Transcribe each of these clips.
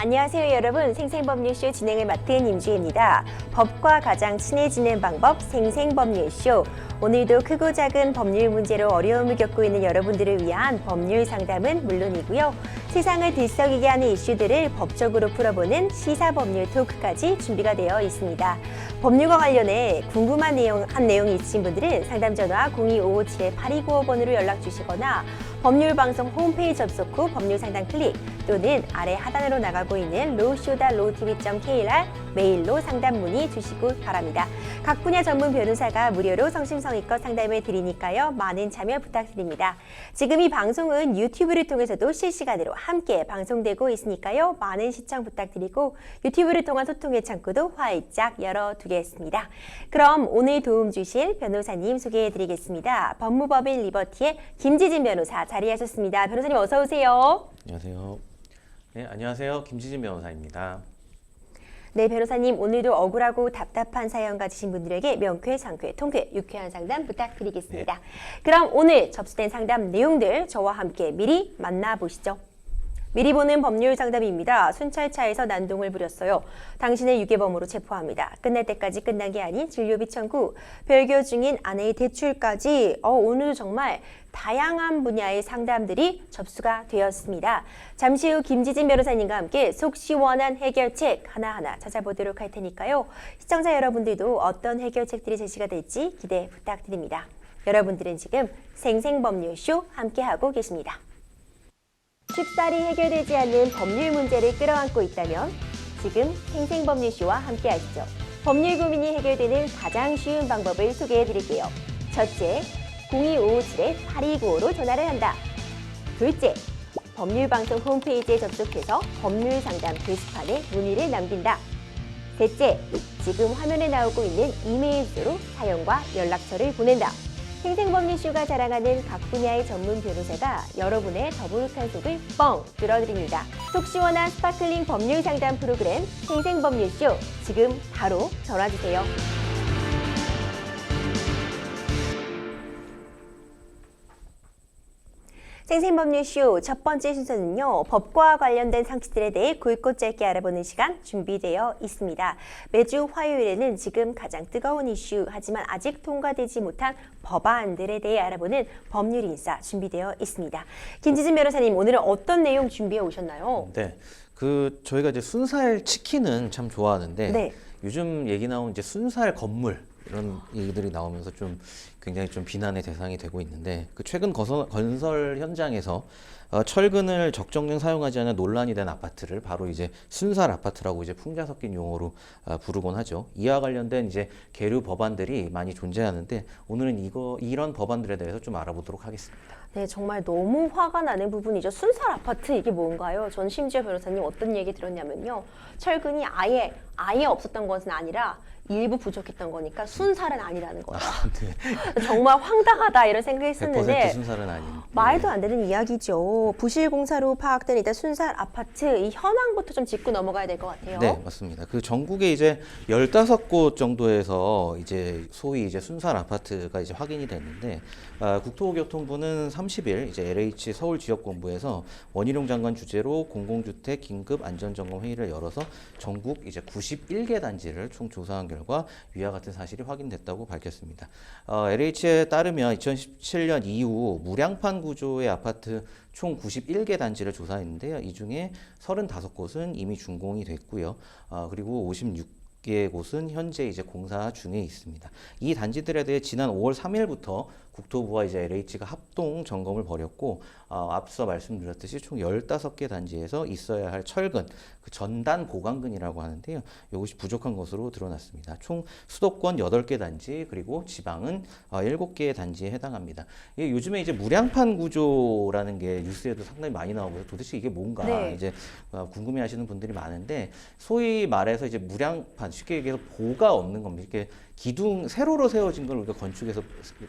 안녕하세요 여러분, 생생법률쇼 진행을 맡은 임주혜입니다. 법과 가장 친해지는 방법 생생법률쇼. 오늘도 크고 작은 법률 문제로 어려움을 겪고 있는 여러분들을 위한 법률 상담은 물론이고요. 세상을 들썩이게 하는 이슈들을 법적으로 풀어보는 시사법률 토크까지 준비가 되어 있습니다. 법률과 관련해 궁금한 내용이 있으신 분들은 상담 전화 02-557-8295번으로 연락 주시거나 법률방송 홈페이지 접속 후 법률상담 클릭 또는 아래 하단으로 나가고 있는 law.lowtv.kr 메일로 상담 문의 주시기 바랍니다. 각 분야 전문 변호사가 무료로 성심성의껏 상담을 드리니까요. 많은 참여 부탁드립니다. 지금 이 방송은 유튜브를 통해서도 실시간으로 함께 방송되고 있으니까요. 많은 시청 부탁드리고 유튜브를 통한 소통의 창구도 활짝 열어두겠습니다. 그럼 오늘 도움 주실 변호사님 소개해드리겠습니다. 법무법인 리버티의 김지진 변호사 자리하셨습니다. 변호사님 어서 오세요. 안녕하세요. 네, 안녕하세요. 김지진 변호사입니다. 네, 변호사님 오늘도 억울하고 답답한 사연 가지신 분들에게 명쾌, 상쾌, 통쾌, 유쾌한 상담 부탁드리겠습니다. 네. 그럼 오늘 접수된 상담 내용들 저와 함께 미리 만나보시죠. 미리 보는 법률 상담입니다. 순찰차에서 난동을 부렸어요. 당신을 유괴범으로 체포합니다. 끝날 때까지 끝난 게 아닌 진료비 청구, 별교 중인 아내의 대출까지 오늘 정말 다양한 분야의 상담들이 접수가 되었습니다. 잠시 후 김지진 변호사님과 함께 속 시원한 해결책 하나하나 찾아보도록 할 테니까요. 시청자 여러분들도 어떤 해결책들이 제시가 될지 기대 부탁드립니다. 여러분들은 지금 생생법률쇼 함께하고 계십니다. 쉽사리 해결되지 않는 법률 문제를 끌어안고 있다면 지금 생생법률쇼와 함께하시죠. 법률 고민이 해결되는 가장 쉬운 방법을 소개해드릴게요. 첫째, 02-557-8295로 전화를 한다. 둘째, 법률방송 홈페이지에 접속해서 법률상담 게시판에 문의를 남긴다. 셋째, 지금 화면에 나오고 있는 이메일 주소로 사연과 연락처를 보낸다. 생생법률쇼가 자랑하는 각 분야의 전문 변호사가 여러분의 더부룩한 속을 뻥 뚫어드립니다. 속 시원한 스파클링 법률 상담 프로그램 생생법률쇼 지금 바로 전화주세요. 생생법률쇼 첫 번째 순서는요. 법과 관련된 상식들에 대해 굵고 짧게 알아보는 시간 준비되어 있습니다. 매주 화요일에는 지금 가장 뜨거운 이슈 하지만 아직 통과되지 못한 법안들에 대해 알아보는 법률 인사 준비되어 있습니다. 김지진 변호사님 오늘은 어떤 내용 준비해 오셨나요? 네, 저희가 이제 순살 치킨은 참 좋아하는데 네. 요즘 얘기 나온 이제 순살 건물 이런 얘기들이 나오면서 좀 굉장히 좀 비난의 대상이 되고 있는데 최근 건설 현장에서 철근을 적정량 사용하지 않아 논란이 된 아파트를 바로 이제 순살 아파트라고 이제 풍자 섞인 용어로 부르곤 하죠. 이와 관련된 이제 계류 법안들이 많이 존재하는데 오늘은 이런 법안들에 대해서 좀 알아보도록 하겠습니다. 네, 정말 너무 화가 나는 부분이죠. 순살 아파트 이게 뭔가요? 전 심지어 변호사님 어떤 얘기 들었냐면요. 철근이 아예 없었던 것은 아니라 일부 부족했던 거니까 순살은 아니라는 거예요. 네. 정말 황당하다 이런 생각했었는데 100% 순살은 아닌. 말도 안 되는 이야기죠. 부실공사로 파악된 일단 순살 아파트 이 현황부터 좀 짚고 넘어가야 될 것 같아요. 네, 맞습니다. 전국에 이제 15곳 정도에서 이제 소위 이제 순살 아파트가 이제 확인이 됐는데 국토교통부는 30일 이제 LH 서울지역본부에서 원희룡 장관 주재로 공공주택 긴급 안전점검 회의를 열어서 전국 이제 91개 단지를 총 조사한 결과 위와 같은 사실이 확인됐다고 밝혔습니다. LH에 따르면 2017년 이후 무량판 구조의 아파트 총 91개 단지를 조사했는데요. 이 중에 35곳은 이미 준공이 됐고요. 그리고 56개 곳은 현재 이제 공사 중에 있습니다. 이 단지들에 대해 지난 5월 3일부터 국토부와 이제 LH가 합동 점검을 벌였고 앞서 말씀드렸듯이 총 15개 단지에서 있어야 할 철근, 전단 보강근이라고 하는데요. 이것이 부족한 것으로 드러났습니다. 총 수도권 8개 단지 그리고 지방은 7개의 단지에 해당합니다. 요즘에 이제 무량판 구조라는 게 뉴스에도 상당히 많이 나오고요. 도대체 이게 뭔가 네. 이제 궁금해하시는 분들이 많은데 소위 말해서 이제 무량판 쉽게 얘기해서 보가 없는 겁니다. 이렇게 기둥 세로로 세워진 걸 우리가 건축에서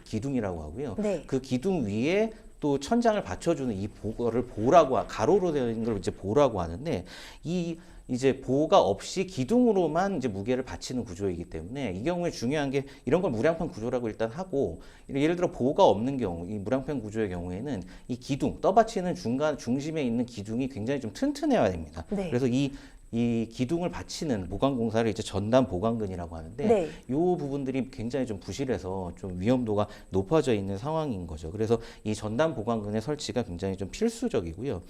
기둥이라고 하고요. 네. 그 기둥 위에 또 천장을 받쳐주는 이 보거를 보라고 가로로 되어 있는 걸 이제 보라고 하는데 이 이제 보가 없이 기둥으로만 이제 무게를 받치는 구조이기 때문에 이 경우에 중요한 게 이런 걸 무량판 구조라고 일단 하고 예를 들어 보가 없는 경우 이 무량판 구조의 경우에는 이 기둥 떠받치는 중간 중심에 있는 기둥이 굉장히 좀 튼튼해야 됩니다. 네. 그래서 이 기둥을 받치는 보강 공사를 이제 전담 보강근이라고 하는데 네. 이 부분들이 굉장히 좀 부실해서 좀 위험도가 높아져 있는 상황인 거죠. 그래서 이 전담 보강근의 설치가 굉장히 좀 필수적이고요.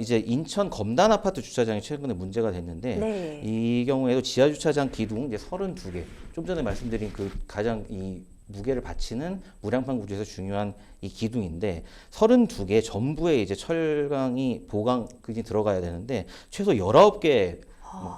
이제 인천 검단 아파트 주차장이 최근에 문제가 됐는데 네. 이 경우에도 지하 주차장 기둥 이제 32개. 좀 전에 말씀드린 그 가장 이 무게를 받치는 무량판 구조에서 중요한 이 기둥인데 32개 전부에 이제 철강이 보강근이 들어가야 되는데 최소 19개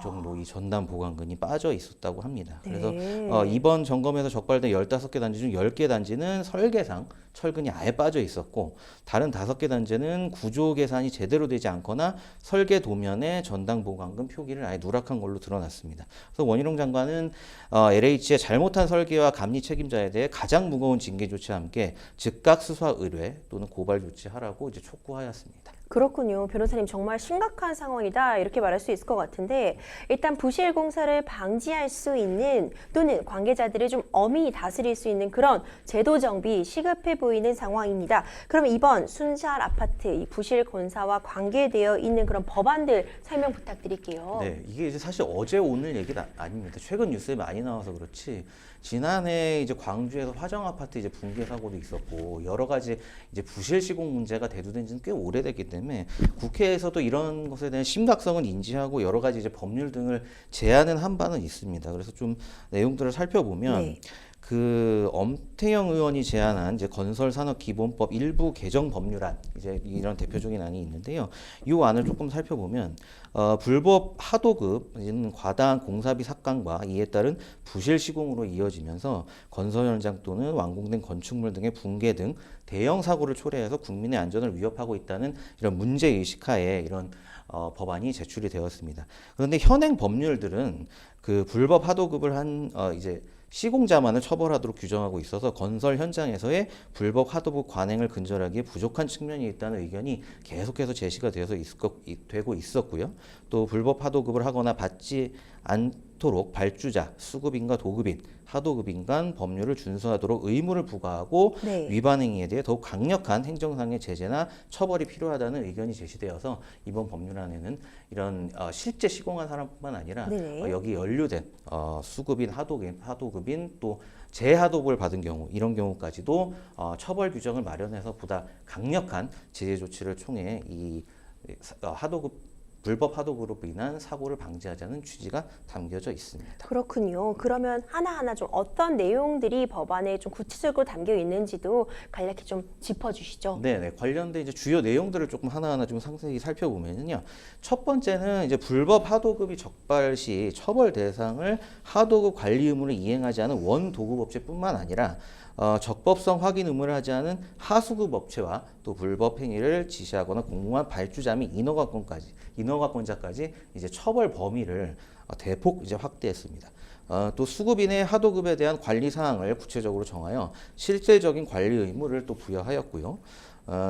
정도 이 전담 보강근이 빠져 있었다고 합니다. 네. 그래서 이번 점검에서 적발된 15개 단지 중 10개 단지는 설계상 철근이 아예 빠져 있었고 다른 5개 단지는 구조 계산이 제대로 되지 않거나 설계 도면에 전담 보강근 표기를 아예 누락한 걸로 드러났습니다. 그래서 원희룡 장관은 LH의 잘못한 설계와 감리 책임자에 대해 가장 무거운 징계 조치와 함께 즉각 수사 의뢰 또는 고발 조치하라고 이제 촉구하였습니다. 그렇군요. 변호사님 정말 심각한 상황이다 이렇게 말할 수 있을 것 같은데 일단 부실 공사를 방지할 수 있는 또는 관계자들을 좀 엄히 다스릴 수 있는 그런 제도 정비 시급해 보이는 상황입니다. 그럼 이번 순살 아파트 이 부실 공사와 관계되어 있는 그런 법안들 설명 부탁드릴게요. 네, 이게 이제 사실 어제 오늘 얘기는 아닙니다. 최근 뉴스에 많이 나와서 그렇지. 지난해 이제 광주에서 화정 아파트 이제 붕괴 사고도 있었고 여러 가지 이제 부실 시공 문제가 대두된 지는 꽤 오래됐기 때문에 국회에서도 이런 것에 대한 심각성은 인지하고 여러 가지 이제 법률 등을 제안은 한 바는 있습니다. 그래서 좀 내용들을 살펴보면 네. 그 엄태영 의원이 제안한 이제 건설산업기본법 일부 개정 법률안 이제 이런 대표적인 안이 있는데요. 이 안을 조금 살펴보면 불법 하도급은 과다한 공사비 삭감과 이에 따른 부실 시공으로 이어지면서 건설 현장 또는 완공된 건축물 등의 붕괴 등 대형 사고를 초래해서 국민의 안전을 위협하고 있다는 이런 문제 의식하에 이런 법안이 제출이 되었습니다. 그런데 현행 법률들은 그 불법 하도급을 한 이제 시공자만을 처벌하도록 규정하고 있어서 건설 현장에서의 불법 하도급 관행을 근절하기에 부족한 측면이 있다는 의견이 계속해서 제시가 되고 있었고요. 또 불법 하도급을 하거나 받지 않도록 발주자, 수급인과 도급인, 하도급인 간 법률을 준수하도록 의무를 부과하고 네. 위반 행위에 대해 더욱 강력한 행정상의 제재나 처벌이 필요하다는 의견이 제시되어서 이번 법률안에는 이런 실제 시공한 사람뿐만 아니라 네네. 여기 연루된 수급인, 하도급인 또 재하도급을 받은 경우 이런 경우까지도 처벌 규정을 마련해서 보다 강력한 제재 조치를 총해 이 불법 하도급으로 인한 사고를 방지하자는 취지가 담겨져 있습니다. 그렇군요. 그러면 하나하나 좀 어떤 내용들이 법안에 좀 구체적으로 담겨 있는지도 간략히 좀 짚어주시죠. 네, 관련된 이제 주요 내용들을 조금 하나하나 좀 상세히 살펴보면요. 첫 번째는 이제 불법 하도급이 적발 시 처벌 대상을 하도급 관리 의무를 이행하지 않은 원도급 업체뿐만 아니라 적법성 확인 의무를 하지 않은 하수급 업체와 또 불법 행위를 지시하거나 공모한 발주자 및 인허가권자까지 이제 처벌 범위를 대폭 이제 확대했습니다. 또 수급인의 하도급에 대한 관리 사항을 구체적으로 정하여 실질적인 관리 의무를 또 부여하였고요.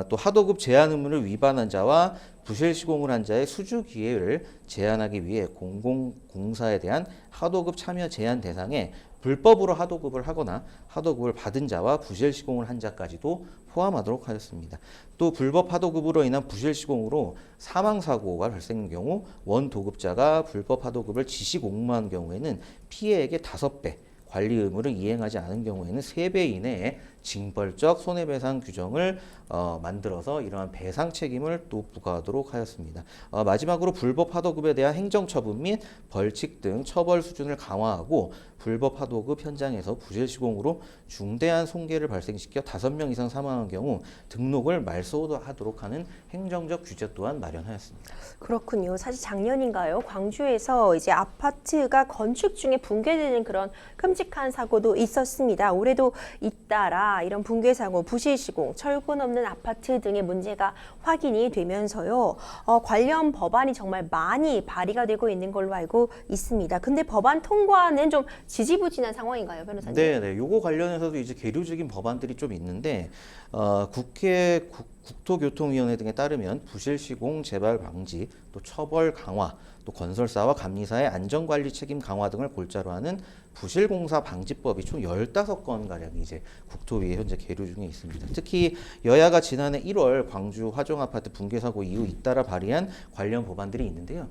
또 하도급 제한 의무를 위반한 자와 부실 시공을 한 자의 수주 기회를 제한하기 위해 공공공사에 대한 하도급 참여 제한 대상에 불법으로 하도급을 하거나 하도급을 받은 자와 부실 시공을 한 자까지도 포함하도록 하였습니다. 또 불법 하도급으로 인한 부실 시공으로 사망 사고가 발생한 경우 원도급자가 불법 하도급을 지시 공모한 경우에는 피해액의 5배, 관리 의무를 이행하지 않은 경우에는 3배 이내에 징벌적 손해배상 규정을 만들어서 이러한 배상 책임을 또 부과하도록 하였습니다. 마지막으로 불법 하도급에 대한 행정처분 및 벌칙 등 처벌 수준을 강화하고 불법 하도급 현장에서 부실 시공으로 중대한 손괴를 발생시켜 5명 이상 사망한 경우 등록을 말소하도록 하는 행정적 규제 또한 마련하였습니다. 그렇군요. 사실 작년인가요? 광주에서 이제 아파트가 건축 중에 붕괴되는 그런 끔찍한 끔찍한 사고도 있었습니다. 올해도 잇따라 이런 붕괴 사고, 부실 시공, 철근 없는 아파트 등의 문제가 확인이 되면서요. 관련 법안이 정말 많이 발의가 되고 있는 걸로 알고 있습니다. 근데 법안 통과는 좀 지지부진한 상황인가요, 변호사님? 네. 요거 관련해서도 이제 계류적인 법안들이 좀 있는데 국회 국토교통위원회 등에 따르면 부실 시공 재발 방지, 또 처벌 강화, 또 건설사와 감리사의 안전관리 책임 강화 등을 골자로 하는 부실공사 방지법이 총 15건 가량이 이제 국토위에 현재 계류 중에 있습니다. 특히 여야가 지난해 1월 광주 화정아파트 붕괴 사고 이후 잇따라 발의한 관련 법안들이 있는데요.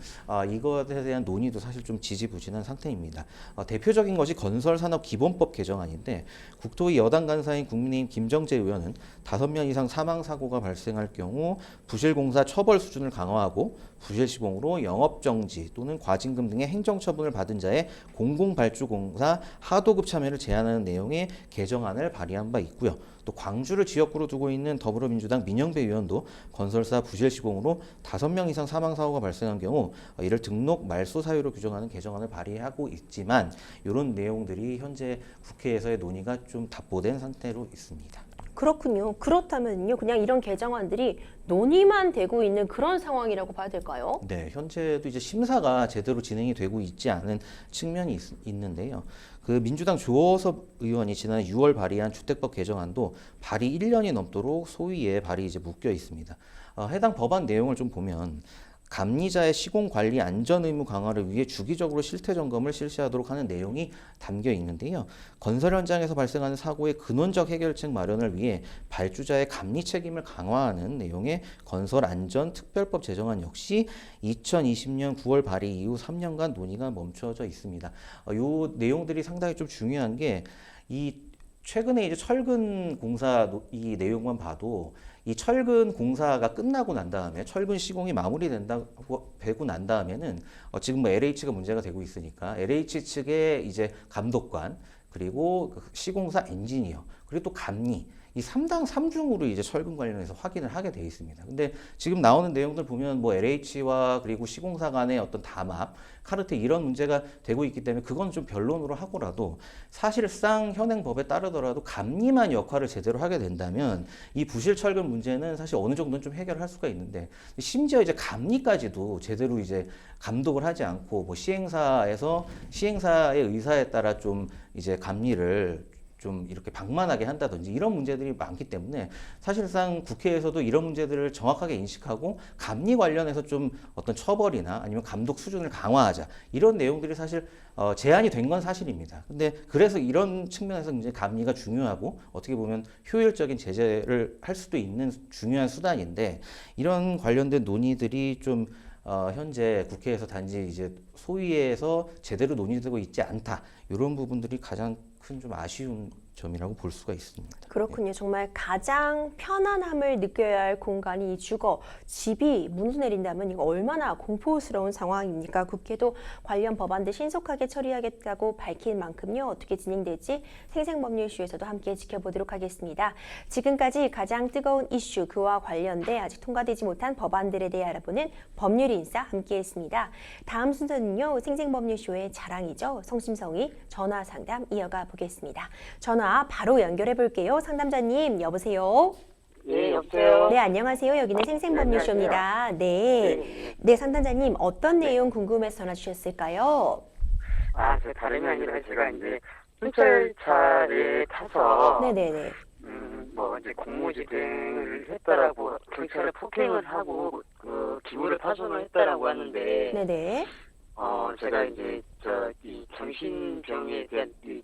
이것에 대한 논의도 사실 좀 지지부진한 상태입니다. 대표적인 것이 건설산업기본법 개정안인데 국토위 여당 간사인 국민의힘 김정재 의원은 5명 이상 사망 사고가 발생할 경우 부실공사 처벌 수준을 강화하고 부실시공으로 영업정지 또는 과징금 등의 행정처분을 받은 자의 공공발주공사 하도급 참여를 제한하는 내용의 개정안을 발의한 바 있고요. 또 광주를 지역구로 두고 있는 더불어민주당 민영배 의원도 건설사 부실시공으로 5명 이상 사망사고가 발생한 경우 이를 등록 말소 사유로 규정하는 개정안을 발의하고 있지만 이런 내용들이 현재 국회에서의 논의가 좀 답보된 상태로 있습니다. 그렇군요. 그렇다면요, 그냥 이런 개정안들이 논의만 되고 있는 그런 상황이라고 봐야 될까요? 네, 현재도 이제 심사가 제대로 진행이 되고 있지 않은 측면이 있는데요. 그 민주당 조어섭 의원이 지난해 6월 발의한 주택법 개정안도 발의 1년이 넘도록 소위에 발의 이제 묶여 있습니다. 해당 법안 내용을 좀 보면 감리자의 시공 관리 안전 의무 강화를 위해 주기적으로 실태 점검을 실시하도록 하는 내용이 담겨 있는데요. 건설 현장에서 발생하는 사고의 근원적 해결책 마련을 위해 발주자의 감리 책임을 강화하는 내용의 건설 안전 특별법 제정안 역시 2020년 9월 발의 이후 3년간 논의가 멈춰져 있습니다. 이 내용들이 상당히 좀 중요한 게 최근에 이제 철근 공사 이 내용만 봐도 이 철근 공사가 끝나고 난 다음에 철근 시공이 마무리된다고 되고 난 다음에는 지금 뭐 LH가 문제가 되고 있으니까 LH 측의 이제 감독관 그리고 시공사 엔지니어 그리고 또 감리 이 3당 3중으로 이제 철근 관련해서 확인을 하게 돼 있습니다. 근데 지금 나오는 내용들 보면 뭐 LH와 그리고 시공사 간의 어떤 담합, 카르텔 이런 문제가 되고 있기 때문에 그건 좀 변론으로 하고라도 사실상 현행 법에 따르더라도 감리만 역할을 제대로 하게 된다면 이 부실 철근 문제는 사실 어느 정도는 좀 해결할 수가 있는데 심지어 이제 감리까지도 제대로 이제 감독을 하지 않고 뭐 시행사의 의사에 따라 좀 이제 감리를 좀 이렇게 방만하게 한다든지 이런 문제들이 많기 때문에 사실상 국회에서도 이런 문제들을 정확하게 인식하고 감리 관련해서 좀 어떤 처벌이나 아니면 감독 수준을 강화하자 이런 내용들이 사실 제안이 된 건 사실입니다. 근데 그래서 이런 측면에서 이제 감리가 중요하고 어떻게 보면 효율적인 제재를 할 수도 있는 중요한 수단인데 이런 관련된 논의들이 좀 현재 국회에서 단지 이제 소위에서 제대로 논의되고 있지 않다 이런 부분들이 가장 큰 좀 아쉬운 점이라고 볼 수가 있습니다. 그렇군요. 정말 가장 편안함을 느껴야 할 공간이 주거, 집이 무너져 내린다면 이거 얼마나 공포스러운 상황입니까? 국회도 관련 법안들 신속하게 처리하겠다고 밝힌 만큼요. 어떻게 진행될지 생생법률 이슈에서도 함께 지켜보도록 하겠습니다. 지금까지 가장 뜨거운 이슈, 그와 관련돼 아직 통과되지 못한 법안들에 대해 알아보는 법률인싸 함께했습니다. 다음 순서는요. 생생법률쇼의 자랑이죠. 성심성의 전화상담 이어가 보겠습니다. 전화 바로 연결해 볼게요. 상담자님 여보세요. 네, 여보세요. 네, 안녕하세요. 여기는 생생법률쇼입니다. 네, 상담자님 어떤 내용 궁금해서 전화 주셨을까요? 저 다름이 아니라 제가 이제 순찰차를 타서 네네네. 이제 공무집행을 했다라고 경찰에 폭행을 하고 그 기물을 파손을 했다라고 하는데 네네. 제가 이제 이 정신병에 대한 이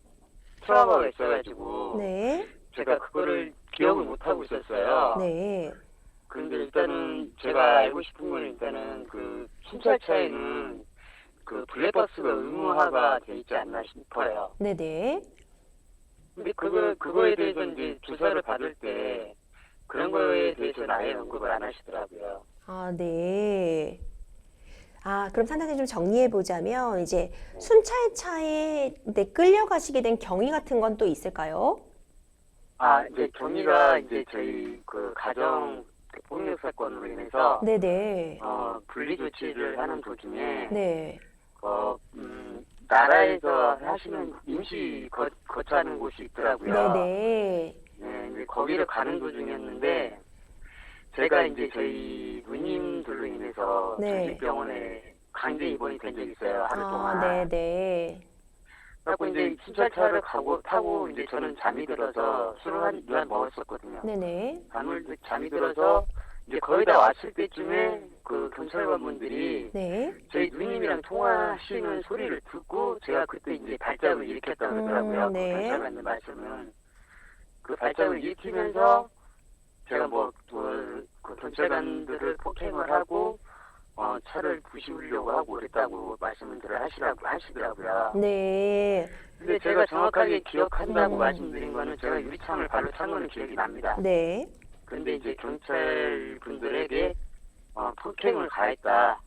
트라우마가 있어가지고 네. 제가 그거를 기억을 못 하고 있었어요. 네. 그런데 일단은 제가 알고 싶은 건 일단은 그 순찰차에는 그 블랙박스가 의무화가 돼 있지 않나 싶어요. 네네. 근데 그거에 대해서 이제 조사를 받을 때 그런 거에 대해서는 아예 언급을 안 하시더라고요. 네. 그럼 상담자님 좀 정리해 보자면 이제 순찰차에 끌려가시게 된 경위 같은 건 또 있을까요? 이제 경위가 이제 저희 그 가정 폭력 사건으로 인해서 네네. 분리 조치를 하는 도중에 네. 나라에서 하시는 임시 거처하는 곳이 있더라고요. 네네. 네, 이제 거기를 가는 도중이었는데 제가 이제 저희 누님들로 인해서 네. 정신병원에 강제 입원이 된 적이 있어요. 하루 동안. 네네. 그래갖고 이제 순찰차를 타고 이제 저는 잠이 들어서 술을 한 먹었었거든요. 네네. 잠이 들어서 이제 거의 다 왔을 때쯤에 그 경찰관분들이 네. 저희 누님이랑 통화하시는 소리를 듣고 제가 그때 이제 발작을 일으켰다고 그러더라고요. 네. 그 경찰관의 말씀은. 그 발작을 일으키면서 제가 그 경찰관들을 폭행을 하고 차를 부수려고 하고 그랬다고 말씀을 하시더라고요. 네. 근데 제가 정확하게 기억한다고 말씀드린 거는 제가 유리창을 발로 찬 거는 기억이 납니다. 네. 근데 이제 경찰 분들에게 폭행을 가했다.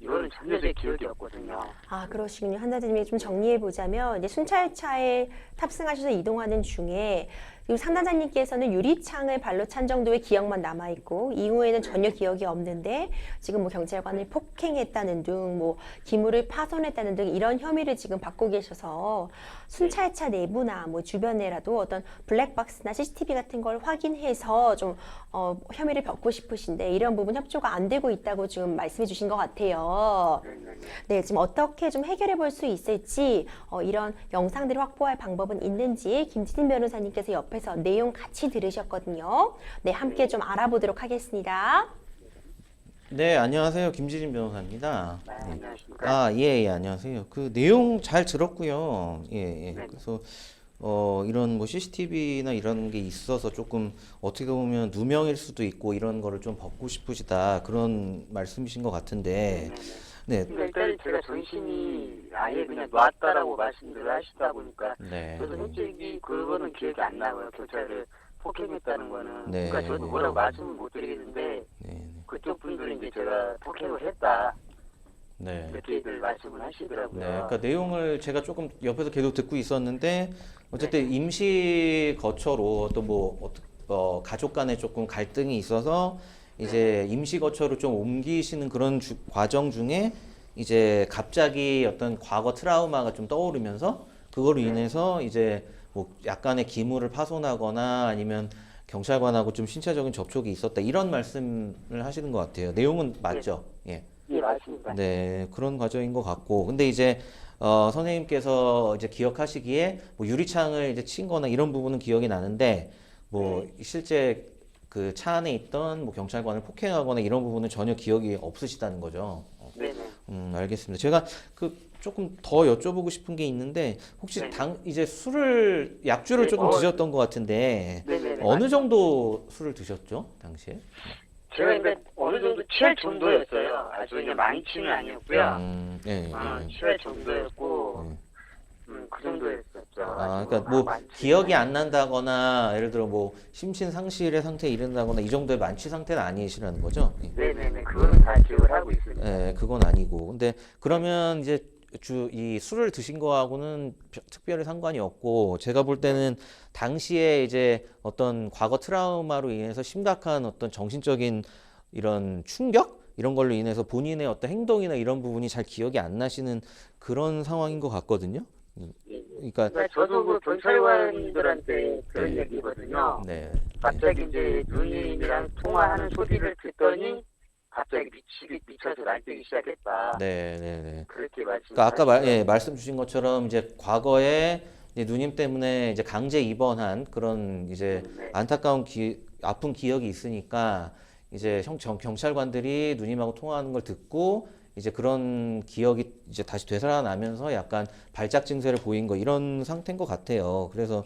이거는 전혀 제 기억이 없거든요. 아, 그러시군요. 한단장님이 좀 정리해 보자면 이제 순찰차에 탑승하셔서 이동하는 중에 그리고 상단장님께서는 유리창을 발로 찬 정도의 기억만 남아 있고 이후에는 전혀 기억이 없는데 지금 뭐 경찰관을 폭행했다는 등 뭐 기물을 파손했다는 등 이런 혐의를 지금 받고 계셔서 순찰차 내부나 뭐 주변에라도 어떤 블랙박스나 CCTV 같은 걸 확인해서 좀 혐의를 벗고 싶으신데 이런 부분 협조가 안 되고 있다고 지금 말씀해 주신 것 같아요. 네, 지금 어떻게 좀 해결해 볼 수 있을지 이런 영상들을 확보할 방법은 있는지 김지진 변호사님께서 옆에서 내용 같이 들으셨거든요. 네, 함께 좀 알아보도록 하겠습니다. 네, 안녕하세요. 김지진 변호사입니다. 네, 네. 안녕하십니까. 예, 안녕하세요. 그 내용 잘 들었고요. 예. 네. 그래서 이런 뭐 CCTV나 이런 게 있어서 조금 어떻게 보면 누명일 수도 있고 이런 거를 좀 벗고 싶으시다 그런 말씀이신 것 같은데, 네, 근데 일단 제가 정신이 아예 그냥 놨다라고 말씀들을 하시다 보니까 네, 저도 솔직히 그거는 기억이 안 나고요. 경찰을 폭행했다는 거는. 네, 그러니까 저도 네. 뭐라고 말씀을 못 드리겠는데 네, 그쪽 분들은 이제 제가 폭행을 했다 네. 이렇게들 말씀을 하시더라고요. 네, 그러니까 내용을 제가 조금 옆에서 계속 듣고 있었는데 어쨌든 임시 거처로 또 뭐 가족 간에 조금 갈등이 있어서 이제 임시 거처로 좀 옮기시는 그런 과정 중에 이제 갑자기 어떤 과거 트라우마가 좀 떠오르면서 그거로 인해서 이제 뭐 약간의 기물을 파손하거나 아니면 경찰관하고 좀 신체적인 접촉이 있었다 이런 말씀을 하시는 것 같아요. 내용은 맞죠? 예. 예, 맞습니다. 네, 그런 과정인 것 같고. 근데 이제, 선생님께서 이제 기억하시기에 뭐 유리창을 이제 친 거나 이런 부분은 기억이 나는데, 뭐, 실제 그 차 안에 있던 뭐 경찰관을 폭행하거나 이런 부분은 전혀 기억이 없으시다는 거죠. 네네. 알겠습니다. 제가 그 조금 더 여쭤보고 싶은 게 있는데, 혹시 네. 이제 약주를 네, 조금 드셨던 것 같은데, 네네네. 어느 정도 술을 드셨죠? 당시에? 제가 근데 어느 정도 취할 정도였어요. 아주 그냥 많지는 아니었고요. 예, 예. 취할 정도였고, 예. 그 정도였었죠. 아, 그러니까 뭐 기억이 안 난다거나 예를 들어 뭐 심신 상실의 상태에 이른다거나 이 정도의 만취 상태는 아니시라는 거죠? 예. 네네네. 그거는 다 기억을 하고 있습니다. 예, 그건 아니고. 근데 그러면 이제 이 술을 드신 거하고는 특별히 상관이 없고 제가 볼 때는 당시에 이제 어떤 과거 트라우마로 인해서 심각한 어떤 정신적인 이런 충격 이런 걸로 인해서 본인의 어떤 행동이나 이런 부분이 잘 기억이 안 나시는 그런 상황인 것 같거든요. 그러니까 그러니까 저도 그 경찰관들한테 그런 네. 얘기거든요. 네. 갑자기 이제 누님이랑 통화하는 소리를 듣더니 갑자기 미쳐서 날뛰기 시작했다. 네, 네, 네. 그렇게 말씀. 그러니까 아까 말씀 주신 것처럼 이제 과거에 이제 누님 때문에 이제 강제 입원한 그런 이제 네. 안타까운 아픈 기억이 있으니까 이제 경찰관들이 누님하고 통화하는 걸 듣고 이제 그런 기억이 이제 다시 되살아나면서 약간 발작 증세를 보인 거 이런 상태인 것 같아요. 그래서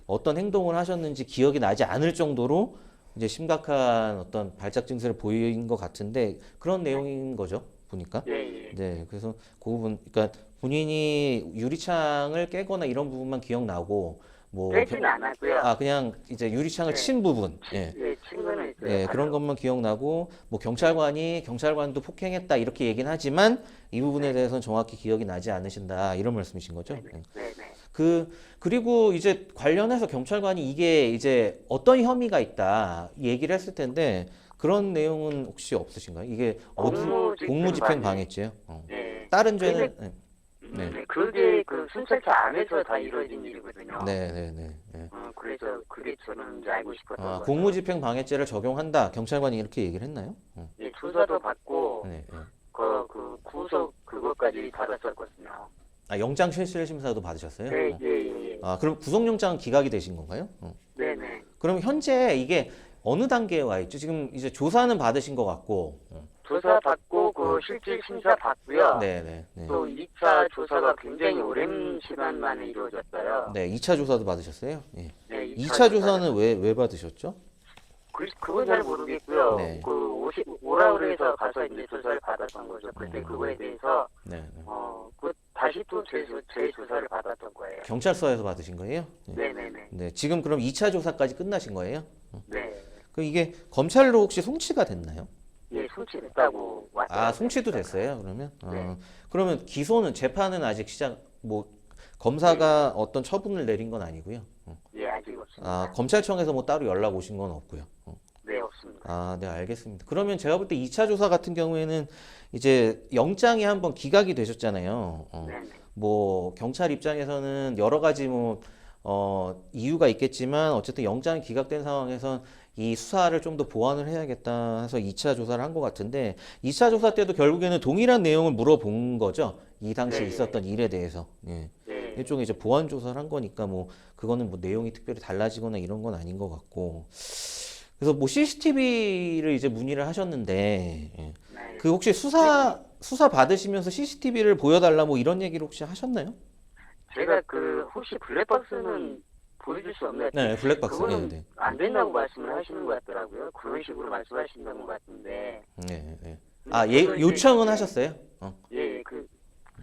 어떤 행동을 하셨는지 기억이 나지 않을 정도로 이제 심각한 어떤 발작 증세를 보인 것 같은데 그런 내용인 거죠, 보니까. 예, 예. 네, 그래서 그 부분, 그러니까 본인이 유리창을 깨거나 이런 부분만 기억나고 뭐 깨지는 않았고요. 그냥 이제 유리창을 네. 친 부분, 예, 친구는 있어요. 예, 그런 것만 기억나고 뭐 경찰관도 폭행했다 이렇게 얘기는 하지만 이 부분에 대해서는 정확히 기억이 나지 않으신다 이런 말씀이신 거죠. 예. 네네. 그리고 이제 관련해서 경찰관이 이게 이제 어떤 혐의가 있다 얘기를 했을 텐데 그런 내용은 혹시 없으신가요? 이게 공무집행 공무집행 방해죄요? 네. 다른 죄는 네. 그게 그 순찰차 안에서 다 이루어진 일이거든요. 네네네. 그래서 그게 저는 이제 알고 싶었던 거죠. 공무집행방해죄를 적용한다. 경찰관이 이렇게 얘기를 했나요? 예, 조사도 받고 네, 네. 그 구속 그것까지 받았었거든요. 영장 실질 심사도 받으셨어요? 네, 예. 그럼 구속영장은 기각이 되신 건가요? 네네. 그럼 현재 이게 어느 단계에 와 있죠? 지금 이제 조사는 받으신 것 같고. 조사 받고 그 실질 심사 받고요. 네네. 또 2차 조사가 굉장히 오랜 시간 만에 이루어졌어요. 네, 2차 조사도 받으셨어요? 예. 네, 2차 조사는 왜 받으셨죠? 그건 잘 모르겠고요. 네. 오라 그래서 가서 이제 조사를 받았던 거죠. 그때 그거에 대해서 네. 다시 또 재조사를 받았던 거예요. 경찰서에서 받으신 거예요? 네네네. 네, 지금 그럼 2차 조사까지 끝나신 거예요? 네. 그 이게 검찰로 혹시 송치가 됐나요? 예, 송치됐다고 왔어요. 송치도 됐어요, 그러면? 네. 그러면 재판은 아직 검사가 어떤 처분을 내린 건 아니고요? 예, 아직 없습니다. 검찰청에서 뭐 따로 연락 오신 건 없고요? 네, 없습니다. 네, 알겠습니다. 그러면 제가 볼 때 2차 조사 같은 경우에는 이제 영장이 한번 기각이 되셨잖아요. 네네. 뭐 경찰 입장에서는 여러 가지 이유가 있겠지만 어쨌든 영장이 기각된 상황에선 이 수사를 좀 더 보완을 해야겠다 해서 2차 조사를 한 것 같은데 2차 조사 때도 결국에는 동일한 내용을 물어본 거죠. 이 당시 네. 있었던 일에 대해서. 예. 네. 일종의 이제 보완 조사를 한 거니까 그거는 내용이 특별히 달라지거나 이런 건 아닌 것 같고. 그래서 CCTV를 이제 문의를 하셨는데 네. 그 혹시 수사 받으시면서 CCTV를 보여달라 이런 얘기를 혹시 하셨나요? 제가 혹시 블랙박스는 보여줄 수 없나요? 네, 블랙박스. 그거는 네. 안 된다고 말씀을 하시는 것 같더라고요. 그런 식으로 말씀하시는 것 같은데. 네, 네. 요청은 하셨어요? 예,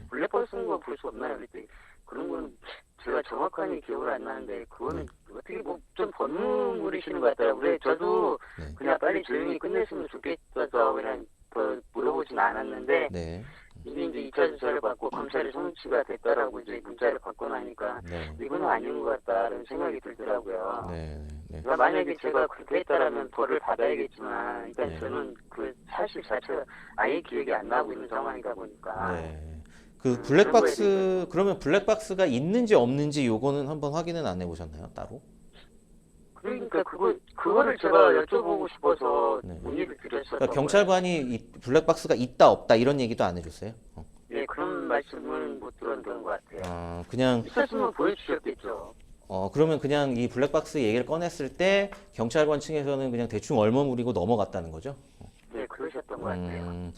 블랙박스인 거 볼 수 없나요? 그랬더니 그런 건 제가 정확하게 기억을 안 나는데 그거는 어떻게 좀 번문물이시는 것 같더라고요. 그래서 저도 네. 그냥 빨리 조용히 끝냈으면 좋겠어서 그냥 더 물어보진 않았는데 네. 이게 이제 2차 조사를 받고 검찰이 송치가 됐다라고 이제 문자를 받고 나니까 네. 이거는 아닌 것 같다는 생각이 들더라고요. 네. 네. 그러니까 만약에 제가 그렇게 했다라면 벌을 받아야겠지만 일단 네. 저는 그 사실 자체가 아예 기억이 안 나고 있는 상황이다 보니까 네. 그러면 블랙박스가 있는지 없는지 요거는 한번 확인은 안 해보셨나요? 따로? 그러니까 그거를 제가 여쭤보고 싶어서 네. 문의를 드렸었던 그러니까 경찰관이 이 블랙박스가 있다 없다 이런 얘기도 안 해줬어요? 거예요. 예, 그런 말씀은 못 들었던 것 같아요. 그냥 있었으면 보여주셨겠죠. 그러면 그냥 이 블랙박스 얘기를 꺼냈을 때 경찰관 층에서는 그냥 대충 얼머무리고 넘어갔다는 거죠? 네, 그러셨던 것 같아요.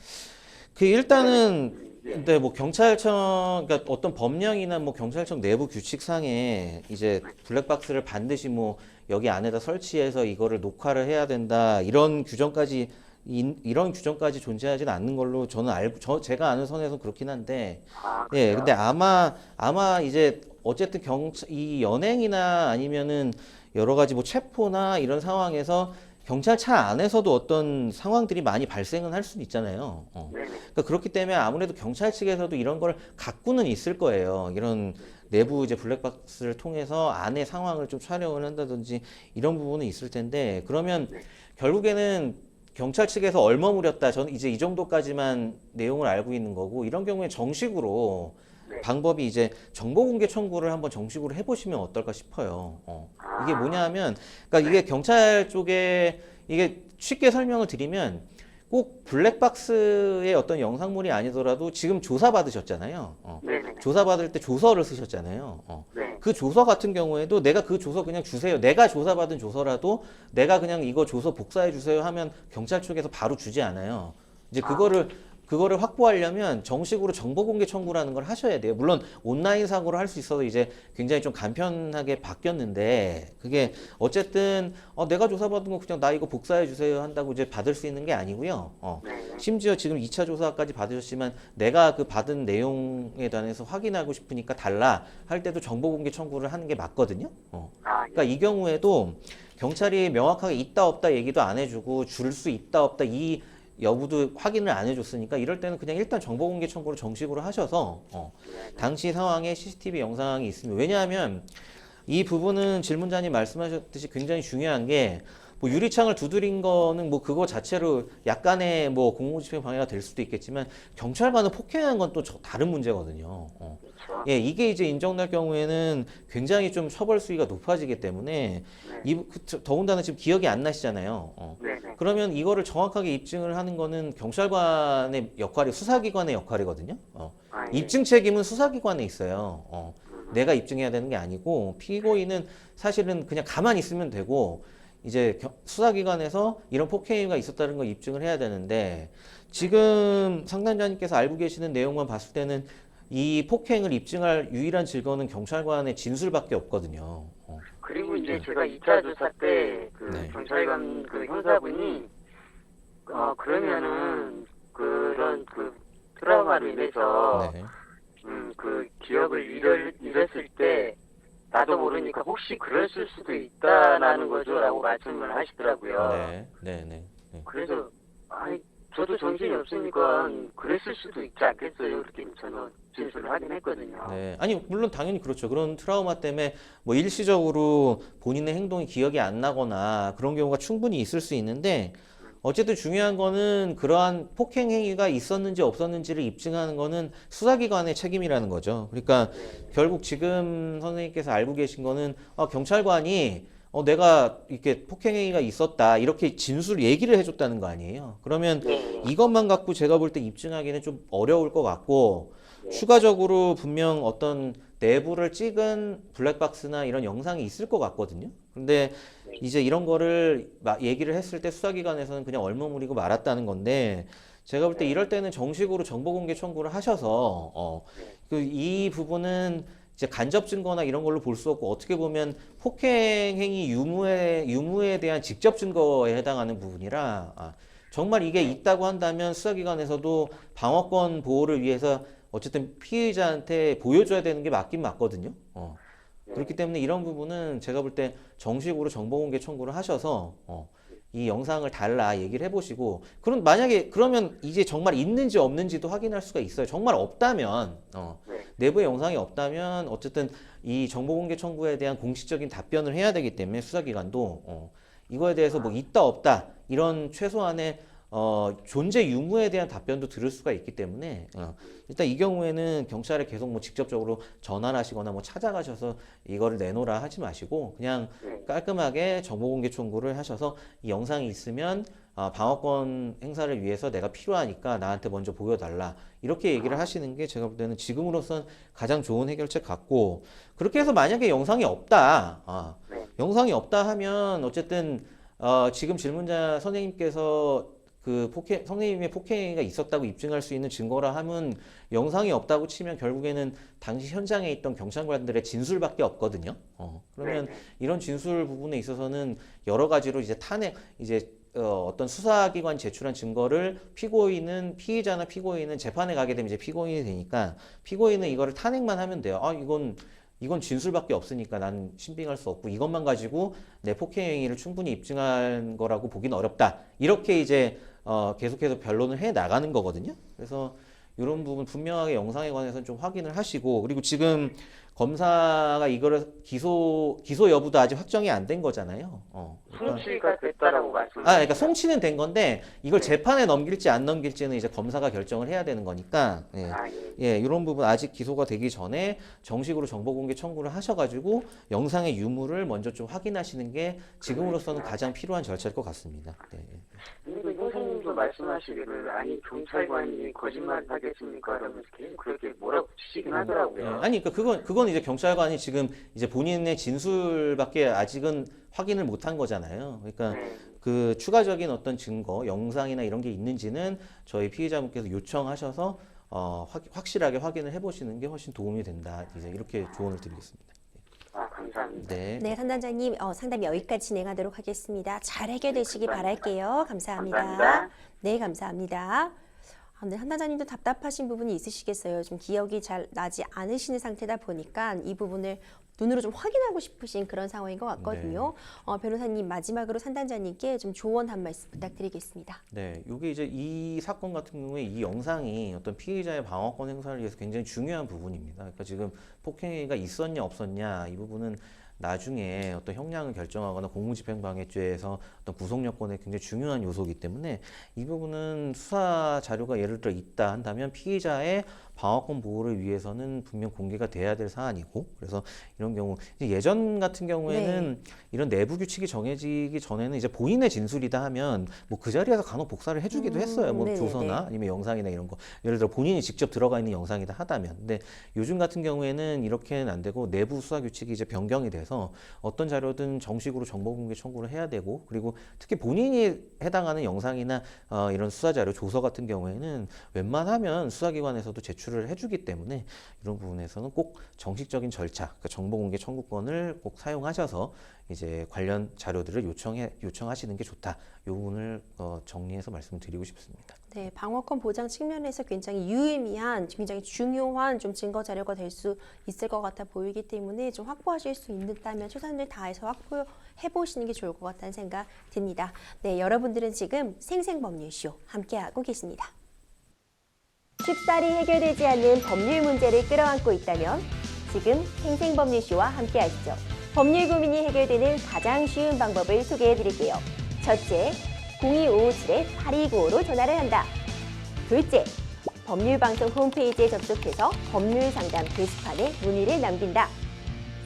일단은 네. 근데 경찰청 그러니까 어떤 법령이나 경찰청 내부 규칙상에 이제 블랙박스를 반드시 여기 안에다 설치해서 이거를 녹화를 해야 된다 이런 규정까지 존재하지는 않는 걸로 저는 제가 아는 선에서 그렇긴 한데 예, 근데 아마 이제 어쨌든 이 연행이나 아니면은 여러 가지 체포나 이런 상황에서 경찰차 안에서도 어떤 상황들이 많이 발생은 할 수는 있잖아요. 그러니까 그렇기 때문에 아무래도 경찰 측에서도 이런 걸 갖고는 있을 거예요. 이런 내부 이제 블랙박스를 통해서 안의 상황을 좀 촬영을 한다든지 이런 부분은 있을 텐데 그러면 결국에는 경찰 측에서 얼머무렸다. 저는 이제 이 정도까지만 내용을 알고 있는 거고 이런 경우에 정식으로 방법이 이제 정보공개 청구를 한번 정식으로 해보시면 어떨까 싶어요. 이게 뭐냐면, 그러니까 이게 경찰 쪽에 이게 쉽게 설명을 드리면 꼭 블랙박스의 어떤 영상물이 아니더라도 지금 조사 받으셨잖아요. 조사 받을 때 조서를 쓰셨잖아요. 그 조서 같은 경우에도 내가 그 조서 그냥 주세요. 내가 조사받은 조서라도 내가 그냥 이거 조서 복사해 주세요 하면 경찰 쪽에서 바로 주지 않아요. 이제 그거를 확보하려면 정식으로 정보공개 청구라는 걸 하셔야 돼요. 물론 온라인상으로 할 수 있어서 이제 굉장히 좀 간편하게 바뀌었는데 그게 어쨌든 내가 조사받은 거 그냥 나 이거 복사해 주세요 한다고 이제 받을 수 있는 게 아니고요. 심지어 지금 2차 조사까지 받으셨지만 내가 그 받은 내용에 대해서 확인하고 싶으니까 달라 할 때도 정보공개 청구를 하는 게 맞거든요. 그러니까 이 경우에도 경찰이 명확하게 있다 없다 얘기도 안 해주고 줄 수 있다 없다 이 여부도 확인을 안 해줬으니까 이럴 때는 그냥 일단 정보공개 청구를 정식으로 하셔서 당시 상황에 CCTV 영상이 있으면 왜냐하면 이 부분은 질문자님 말씀하셨듯이 굉장히 중요한 게 뭐 유리창을 두드린 거는 뭐 그거 자체로 약간의 뭐 공공집행 방해가 될 수도 있겠지만 경찰관을 폭행한 건 또 다른 문제거든요. 그렇죠. 예, 이게 이제 인정될 경우에는 굉장히 좀 처벌 수위가 높아지기 때문에 더군다나 지금 기억이 안 나시잖아요. 네네. 그러면 이거를 정확하게 입증을 하는 거는 경찰관의 역할이 수사기관의 역할이거든요. 아, 예. 입증 책임은 수사기관에 있어요. 내가 입증해야 되는 게 아니고 피고인은 사실은 그냥 가만히 있으면 되고 이제 수사기관에서 이런 폭행이 있었다는 걸 입증을 해야 되는데 지금 상담자님께서 알고 계시는 내용만 봤을 때는 이 폭행을 입증할 유일한 증거는 경찰관의 진술밖에 없거든요. 그리고 이제 제가 2차 조사 때 그 네. 경찰관 그 형사분이 그러면은 그런 그 트라우마로 인해서 네. 그 기억을 잃었을 때 나도 모르니까 혹시 그랬을 수도 있다라는 거죠라고 말씀을 하시더라고요. 네. 네. 네. 네. 그래서 아니 저도 정신이 없으니까 그랬을 수도 있지 않겠어요. 이렇게 저는 진술을 하긴 했거든요. 네. 아니, 물론 당연히 그렇죠. 그런 트라우마 때문에 뭐 일시적으로 본인의 행동이 기억이 안 나거나 그런 경우가 충분히 있을 수 있는데 어쨌든 중요한 거는 그러한 폭행 행위가 있었는지 없었는지를 입증하는 거는 수사기관의 책임이라는 거죠. 그러니까 결국 지금 선생님께서 알고 계신 거는 경찰관이 내가 이렇게 폭행 행위가 있었다 이렇게 진술 얘기를 해줬다는 거 아니에요. 그러면 네. 이것만 갖고 제가 볼 때 입증하기는 좀 어려울 것 같고 추가적으로 분명 어떤 내부를 찍은 블랙박스나 이런 영상이 있을 것 같거든요. 근데 이제 이런 거를 막 얘기를 했을 때 수사기관에서는 그냥 얼머무리고 말았다는 건데 제가 볼 때 이럴 때는 정식으로 정보공개 청구를 하셔서 이 부분은 이제 간접 증거나 이런 걸로 볼 수 없고 어떻게 보면 폭행 행위 유무에 대한 직접 증거에 해당하는 부분이라 정말 이게 있다고 한다면 수사기관에서도 방어권 보호를 위해서 어쨌든 피의자한테 보여줘야 되는 게 맞긴 맞거든요. 그렇기 때문에 이런 부분은 제가 볼 때 정식으로 정보공개 청구를 하셔서 이 영상을 달라 얘기를 해보시고 그러면 이제 정말 있는지 없는지도 확인할 수가 있어요. 정말 없다면 내부의 영상이 없다면 어쨌든 이 정보공개 청구에 대한 공식적인 답변을 해야 되기 때문에 수사기관도 이거에 대해서 뭐 있다 없다 이런 최소한의 존재 유무에 대한 답변도 들을 수가 있기 때문에 일단 이 경우에는 경찰에 계속 뭐 직접적으로 전화를 하시거나 뭐 찾아가셔서 이거를 내놓으라 하지 마시고 그냥 깔끔하게 정보공개 청구를 하셔서 이 영상이 있으면 방어권 행사를 위해서 내가 필요하니까 나한테 먼저 보여달라 이렇게 얘기를 하시는 게 제가 볼 때는 지금으로선 가장 좋은 해결책 같고 그렇게 해서 만약에 영상이 없다 영상이 없다 하면 어쨌든 지금 질문자 선생님께서 선생님의 폭행이 있었다고 입증할 수 있는 증거라 함은 영상이 없다고 치면 결국에는 당시 현장에 있던 경찰관들의 진술밖에 없거든요. 그러면 이런 진술 부분에 있어서는 여러 가지로 이제 어떤 수사기관 제출한 증거를 피의자나 피고인은 재판에 가게 되면 이제 피고인이 되니까 피고인은 이거를 탄핵만 하면 돼요. 이건 진술밖에 없으니까 난 신빙할 수 없고 이것만 가지고 내 폭행 행위를 충분히 입증한 거라고 보기는 어렵다. 이렇게 이제 계속해서 변론을 해 나가는 거거든요. 그래서 이런 부분 분명하게 영상에 관해서는 좀 확인을 하시고 그리고 지금 검사가 이거를 기소 여부도 아직 확정이 안 된 거잖아요. 송치가 됐다라고 그러니까 송치는 된 건데 이걸 재판에 넘길지 안 넘길지는 이제 검사가 결정을 해야 되는 거니까 이런 부분 아직 기소가 되기 전에 정식으로 정보공개 청구를 하셔가지고 영상의 유무를 먼저 좀 확인하시는 게 지금으로서는 가장 필요한 절차일 것 같습니다. 근데 선생님도 말씀하시기를 아니 경찰관이 거짓말 하겠습니까? 그러면서 계속 그렇게 뭐라고 치시긴 하더라고요. 아니 그러니까 그건 이제 경찰관이 지금 이제 본인의 진술밖에 아직은 확인을 못한 거잖아요. 그러니까 그 추가적인 어떤 증거, 영상이나 이런 게 있는지는 저희 피해자분께서 요청하셔서 확실하게 확인을 해보시는 게 훨씬 도움이 된다. 이제 이렇게 조언을 드리겠습니다. 감사합니다. 네, 상담자님 상담 여기까지 진행하도록 하겠습니다. 잘 해결되시기 바랄게요. 감사합니다. 네, 감사합니다. 네, 상담자님도 답답하신 부분이 있으시겠어요. 좀 기억이 잘 나지 않으시는 상태다 보니까 이 부분을 눈으로 좀 확인하고 싶으신 그런 상황인 것 같거든요. 변호사님 마지막으로 상담자님께 좀 조언 한 말씀 부탁드리겠습니다. 네, 이게 이제 이 사건 같은 경우에 이 영상이 어떤 피의자의 방어권 행사를 위해서 굉장히 중요한 부분입니다. 그러니까 지금 폭행행위가 있었냐 없었냐 이 부분은 나중에 어떤 형량을 결정하거나 공무집행방해죄에서 어떤 구속여건에 굉장히 중요한 요소이기 때문에 이 부분은 수사 자료가 예를 들어 있다 한다면 피의자의 방어권 보호를 위해서는 분명 공개가 돼야 될 사안이고, 그래서 이런 경우 예전 같은 경우에는 이런 내부 규칙이 정해지기 전에는 이제 본인의 진술이다 하면 뭐 그 자리에서 간혹 복사를 해주기도 했어요. 뭐 네네네. 조서나 아니면 영상이나 이런 거, 예를 들어 본인이 직접 들어가 있는 영상이다 하다면. 근데 요즘 같은 경우에는 이렇게는 안 되고 내부 수사 규칙이 이제 변경이 돼서 어떤 자료든 정식으로 정보공개 청구를 해야 되고, 그리고 특히 본인이 해당하는 영상이나 이런 수사 자료 조서 같은 경우에는 웬만하면 수사기관에서도 제출을 해주기 때문에 이런 부분에서는 꼭 정식적인 절차, 그러니까 정보공개 청구권을 꼭 사용하셔서 이제 관련 자료들을 요청하시는 게 좋다. 이 부분을 정리해서 말씀드리고 싶습니다. 네, 방어권 보장 측면에서 굉장히 유의미한, 굉장히 중요한 좀 증거 자료가 될 수 있을 것 같아 보이기 때문에 좀 확보하실 수 있다면 최선을 다해서 확보해 보시는 게 좋을 것 같다는 생각 듭니다. 네, 여러분들은 지금 생생법률쇼 함께하고 계십니다. 쉽사리 해결되지 않는 법률 문제를 끌어안고 있다면 지금 생생법률쇼와 함께하시죠. 법률 고민이 해결되는 가장 쉬운 방법을 소개해드릴게요. 첫째, 02-557-8295로 전화를 한다. 둘째, 법률방송 홈페이지에 접속해서 법률상담 게시판에 문의를 남긴다.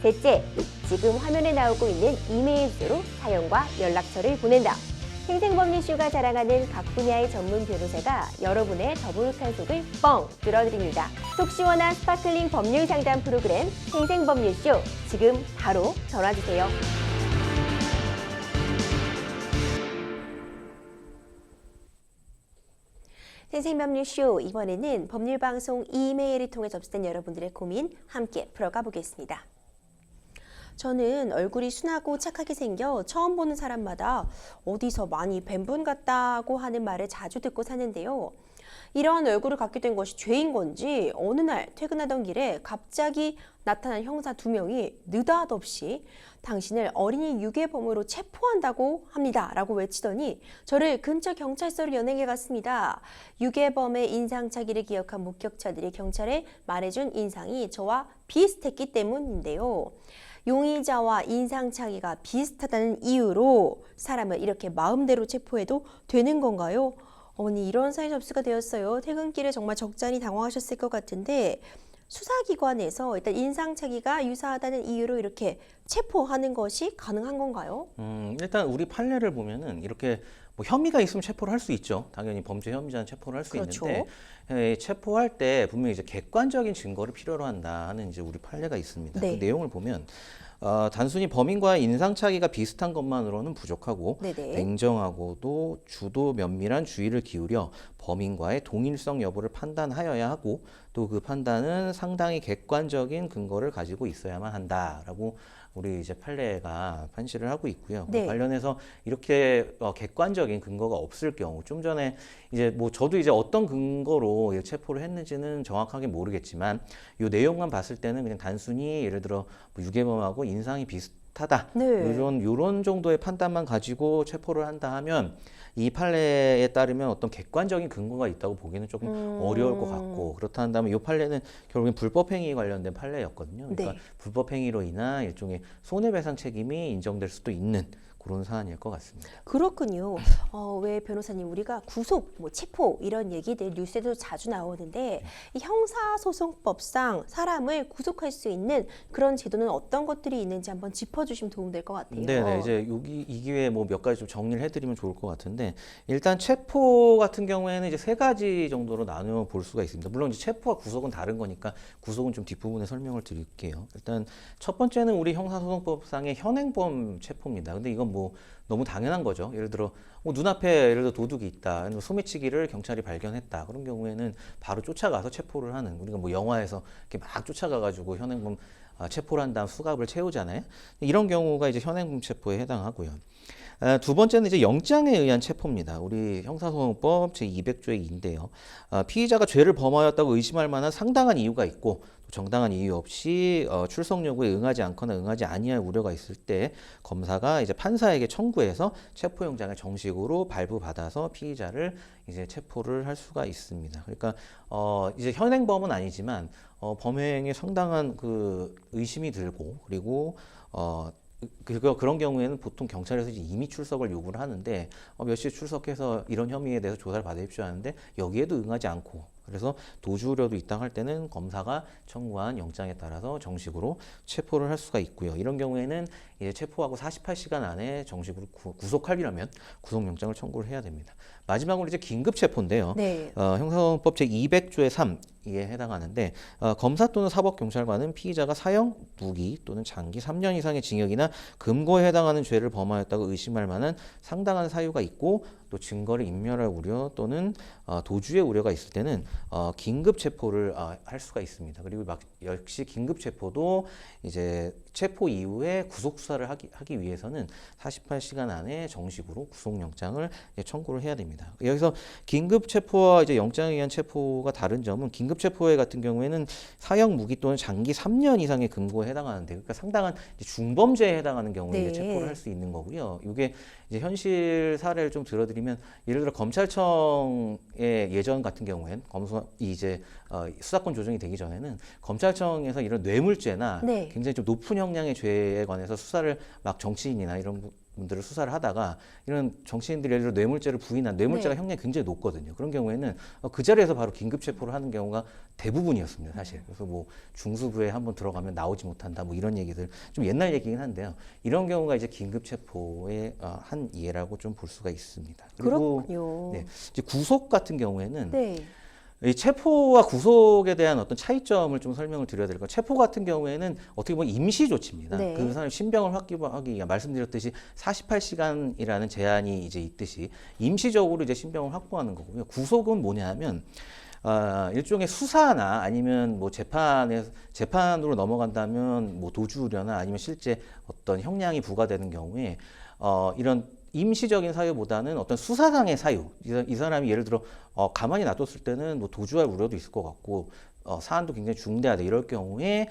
셋째, 지금 화면에 나오고 있는 이메일 주소로 사연과 연락처를 보낸다. 생생법률쇼가 자랑하는 각 분야의 전문 변호사가 여러분의 더부룩한 속을 뻥 뚫어드립니다. 속 시원한 스파클링 법률 상담 프로그램 생생법률쇼, 지금 바로 전화주세요. 생생법률쇼, 이번에는 법률방송 이메일을 통해 접수된 여러분들의 고민 함께 풀어가 보겠습니다. 저는 얼굴이 순하고 착하게 생겨 처음 보는 사람마다 어디서 많이 뵌 분 같다고 하는 말을 자주 듣고 사는데요. 이러한 얼굴을 갖게 된 것이 죄인 건지 어느 날 퇴근하던 길에 갑자기 나타난 형사 2명이 느닷없이 당신을 어린이 유괴범으로 체포한다고 합니다 라고 외치더니 저를 근처 경찰서로 연행해 갔습니다. 유괴범의 인상착의를 기억한 목격자들이 경찰에 말해준 인상이 저와 비슷했기 때문인데요. 용의자와 인상착의가 비슷하다는 이유로 사람을 이렇게 마음대로 체포해도 되는 건가요? 어머니, 이런 사연 접수가 되었어요. 퇴근길에 정말 적잖이 당황하셨을 것 같은데 수사기관에서 일단 인상착의가 유사하다는 이유로 이렇게 체포하는 것이 가능한 건가요? 일단 우리 판례를 보면은 이렇게 뭐 혐의가 있으면 체포를 할 수 있죠. 당연히 범죄 혐의자는 체포를 할 수 그렇죠. 있는데 체포할 때 분명히 이제 객관적인 증거를 필요로 한다 하는 이제 우리 판례가 있습니다. 네. 그 내용을 보면 단순히 범인과 인상착의가 비슷한 것만으로는 부족하고 네네. 냉정하고도 주도 면밀한 주의를 기울여 범인과의 동일성 여부를 판단하여야 하고 또 그 판단은 상당히 객관적인 근거를 가지고 있어야만 한다라고 우리 이제 판례가 판시를 하고 있고요. 네. 관련해서 이렇게 객관적인 근거가 없을 경우, 좀 전에 이제 뭐 저도 이제 어떤 근거로 체포를 했는지는 정확하게 모르겠지만 이 내용만 봤을 때는 그냥 단순히 예를 들어 뭐 유괴범하고 인상이 비슷하다, 네. 이런 정도의 판단만 가지고 체포를 한다 하면 이 판례에 따르면 어떤 객관적인 근거가 있다고 보기는 조금 어려울 것 같고, 그렇다 한다면 이 판례는 결국엔 불법행위 관련된 판례였거든요. 그러니까 네. 불법행위로 인한 일종의 손해배상 책임이 인정될 수도 있는 그런 사안일 것 같습니다. 그렇군요. 왜 변호사님, 우리가 구속, 뭐 체포 이런 얘기들 뉴스에도 자주 나오는데 이 형사소송법상 사람을 구속할 수 있는 그런 제도는 어떤 것들이 있는지 한번 짚어주시면 도움될 것 같아요. 네네, 이제 이 기회에 뭐 몇 가지 좀 정리를 해드리면 좋을 것 같은데, 일단 체포 같은 경우에는 이제 3가지 정도로 나누어 볼 수가 있습니다. 물론 이제 체포와 구속은 다른 거니까 구속은 좀 뒷부분에 설명을 드릴게요. 일단 첫 번째는 우리 형사소송법상의 현행범 체포입니다. 근데 이건 뭐 너무 당연한 거죠. 예를 들어 뭐 눈앞에 예를 들어 도둑이 있다, 소매치기를 경찰이 발견했다, 그런 경우에는 바로 쫓아가서 체포를 하는, 우리가 뭐 영화에서 이렇게 막 쫓아가가지고 현행범 체포를 한 다음 수갑을 채우잖아요. 이런 경우가 이제 현행범 체포에 해당하고요. 두 번째는 이제 영장에 의한 체포입니다. 우리 형사소송법 제200조의 2인데요. 피의자가 죄를 범하였다고 의심할 만한 상당한 이유가 있고 또 정당한 이유 없이 출석 요구에 응하지 않거나 응하지 아니할 우려가 있을 때 검사가 이제 판사에게 청구해서 체포영장을 정식으로 발부받아서 피의자를 이제 체포를 할 수가 있습니다. 그러니까 이제 현행범은 아니지만 범행에 상당한 그 의심이 들고 그리고 그런 경우에는 보통 경찰에서 이제 임의 출석을 요구를 하는데 몇 시에 출석해서 이런 혐의에 대해서 조사를 받으십시오 하는데 여기에도 응하지 않고 그래서 도주 우려도 있다 할 때는 검사가 청구한 영장에 따라서 정식으로 체포를 할 수가 있고요. 이런 경우에는 이제 체포하고 48시간 안에 정식으로 구속하려면 구속영장을 청구를 해야 됩니다. 마지막으로 이제 긴급 체포인데요. 네. 형사소송법 제200조의 3에 해당하는데 검사 또는 사법경찰관은 피의자가 사형, 무기 또는 장기 3년 이상의 징역이나 금고에 해당하는 죄를 범하였다고 의심할 만한 상당한 사유가 있고 또 증거를 인멸할 우려 또는 도주의 우려가 있을 때는 긴급 체포를 할 수가 있습니다. 그리고 역시 긴급 체포도 이제 체포 이후에 구속 수사를 하기 위해서는 48시간 안에 정식으로 구속영장을 청구를 해야 됩니다. 여기서 긴급 체포와 이제 영장에 의한 체포가 다른 점은 긴급 체포에 같은 경우에는 사형, 무기 또는 장기 3년 이상의 금고에 해당하는데, 그러니까 상당한 이제 중범죄에 해당하는 경우에 네. 이제 체포를 할 수 있는 거고요. 이게 이제 현실 사례를 좀 들어드리면 예를 들어 검찰청의 예전 같은 경우엔 이제 수사권 조정이 되기 전에는 검찰청에서 이런 뇌물죄나 네. 굉장히 좀 높은 형량의 죄에 관해서 수사를 막 정치인이나 이런 분들을 수사를 하다가 이런 정치인들이 예를 들어 뇌물죄를 부인한 뇌물죄가 네. 형량이 굉장히 높거든요. 그런 경우에는 그 자리에서 바로 긴급 체포를 하는 경우가 대부분이었습니다, 사실. 그래서 뭐 중수부에 한번 들어가면 나오지 못한다, 뭐 이런 얘기들 좀 옛날 얘기긴 한데요. 이런 경우가 이제 긴급 체포의 한 예라고 좀 볼 수가 있습니다. 그리고 그렇군요. 네, 이제 구속 같은 경우에는 네. 이 체포와 구속에 대한 어떤 차이점을 좀 설명을 드려야 될 것. 체포 같은 경우에는 어떻게 보면 임시 조치입니다. 네. 그 사람 신병을 확보하기 위해 말씀드렸듯이 48시간이라는 제한이 이제 있듯이 임시적으로 이제 신병을 확보하는 거고요. 구속은 뭐냐면 일종의 수사나 아니면 뭐 재판으로 넘어간다면 뭐 도주 우려나 아니면 실제 어떤 형량이 부과되는 경우에 이런 임시적인 사유보다는 어떤 수사상의 사유, 이 사람이 예를 들어 가만히 놔뒀을 때는 뭐 도주할 우려도 있을 것 같고 사안도 굉장히 중대하다 이럴 경우에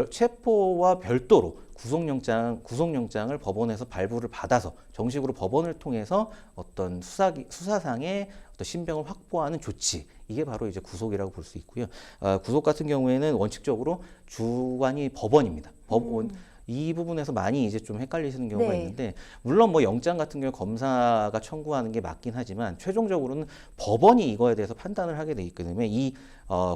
체포와 별도로 구속영장을 법원에서 발부를 받아서 정식으로 법원을 통해서 어떤 수사상의 어떤 신병을 확보하는 조치, 이게 바로 이제 구속이라고 볼 수 있고요. 구속 같은 경우에는 원칙적으로 주관이 법원입니다. 법원. 이 부분에서 많이 이제 좀 헷갈리시는 경우가 네. 있는데, 물론 뭐 영장 같은 경우 검사가 청구하는 게 맞긴 하지만 최종적으로는 법원이 이거에 대해서 판단을 하게 돼 있기 때문에 이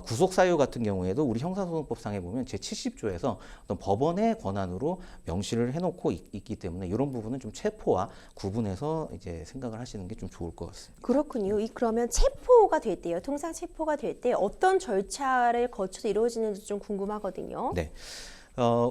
구속 사유 같은 경우에도 우리 형사소송법상에 보면 제70조에서 어떤 법원의 권한으로 명시를 해놓고 있기 때문에 이런 부분은 좀 체포와 구분해서 이제 생각을 하시는 게 좀 좋을 것 같습니다. 그렇군요. 그러면 체포가 될 때요. 통상 체포가 될 때 어떤 절차를 거쳐서 이루어지는지 좀 궁금하거든요. 네.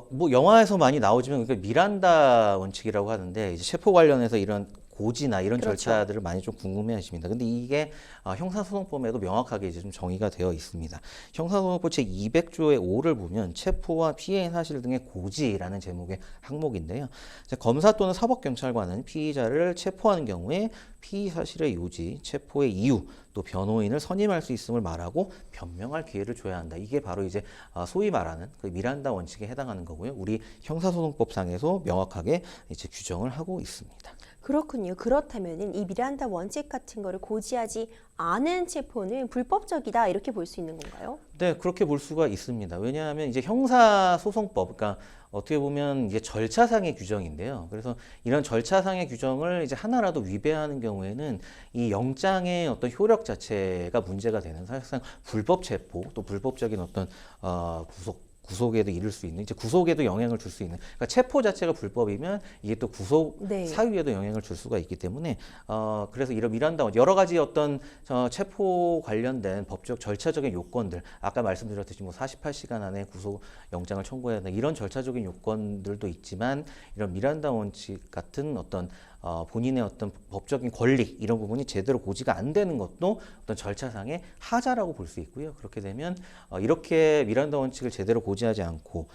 뭐 영화에서 많이 나오지만 그러니까 미란다 원칙이라고 하는데 이제 체포 관련해서 이런 고지나 이런 그렇죠. 절차들을 많이 좀 궁금해하십니다. 근데 이게 형사소송법에도 명확하게 이제 좀 정의가 되어 있습니다. 형사소송법 제200조의 5를 보면 체포와 피해인 사실 등의 고지라는 제목의 항목인데요. 이제 검사 또는 사법경찰관은 피의자를 체포하는 경우에 피의 사실의 요지, 체포의 이유, 또 변호인을 선임할 수 있음을 말하고 변명할 기회를 줘야 한다. 이게 바로 이제 소위 말하는 그 미란다 원칙에 해당하는 거고요. 우리 형사소송법상에서 명확하게 이제 규정을 하고 있습니다. 그렇군요. 그렇다면 이 미란다 원칙 같은 거를 고지하지 않은 체포는 불법적이다 이렇게 볼 수 있는 건가요? 네, 그렇게 볼 수가 있습니다. 왜냐하면 이제 형사소송법, 그러니까 어떻게 보면 이제 절차상의 규정인데요. 그래서 이런 절차상의 규정을 이제 하나라도 위배하는 경우에는 이 영장의 어떤 효력 자체가 문제가 되는, 사실상 불법 체포, 또 불법적인 어떤 구속에도 이를 수 있는, 이제 구속에도 영향을 줄 수 있는, 그러니까 체포 자체가 불법이면 이게 또 구속 네. 사유에도 영향을 줄 수가 있기 때문에 그래서 이런 미란다 여러 가지 어떤 체포 관련된 법적 절차적인 요건들, 아까 말씀드렸듯이 뭐 48시간 안에 구속 영장을 청구해야 한다 이런 절차적인 요건들도 있지만 이런 미란다 원칙 같은 어떤 본인의 어떤 법적인 권리 이런 부분이 제대로 고지가 안 되는 것도 어떤 절차상의 하자라고 볼 수 있고요. 그렇게 되면 이렇게 미란다 원칙을 제대로 고지하지 않고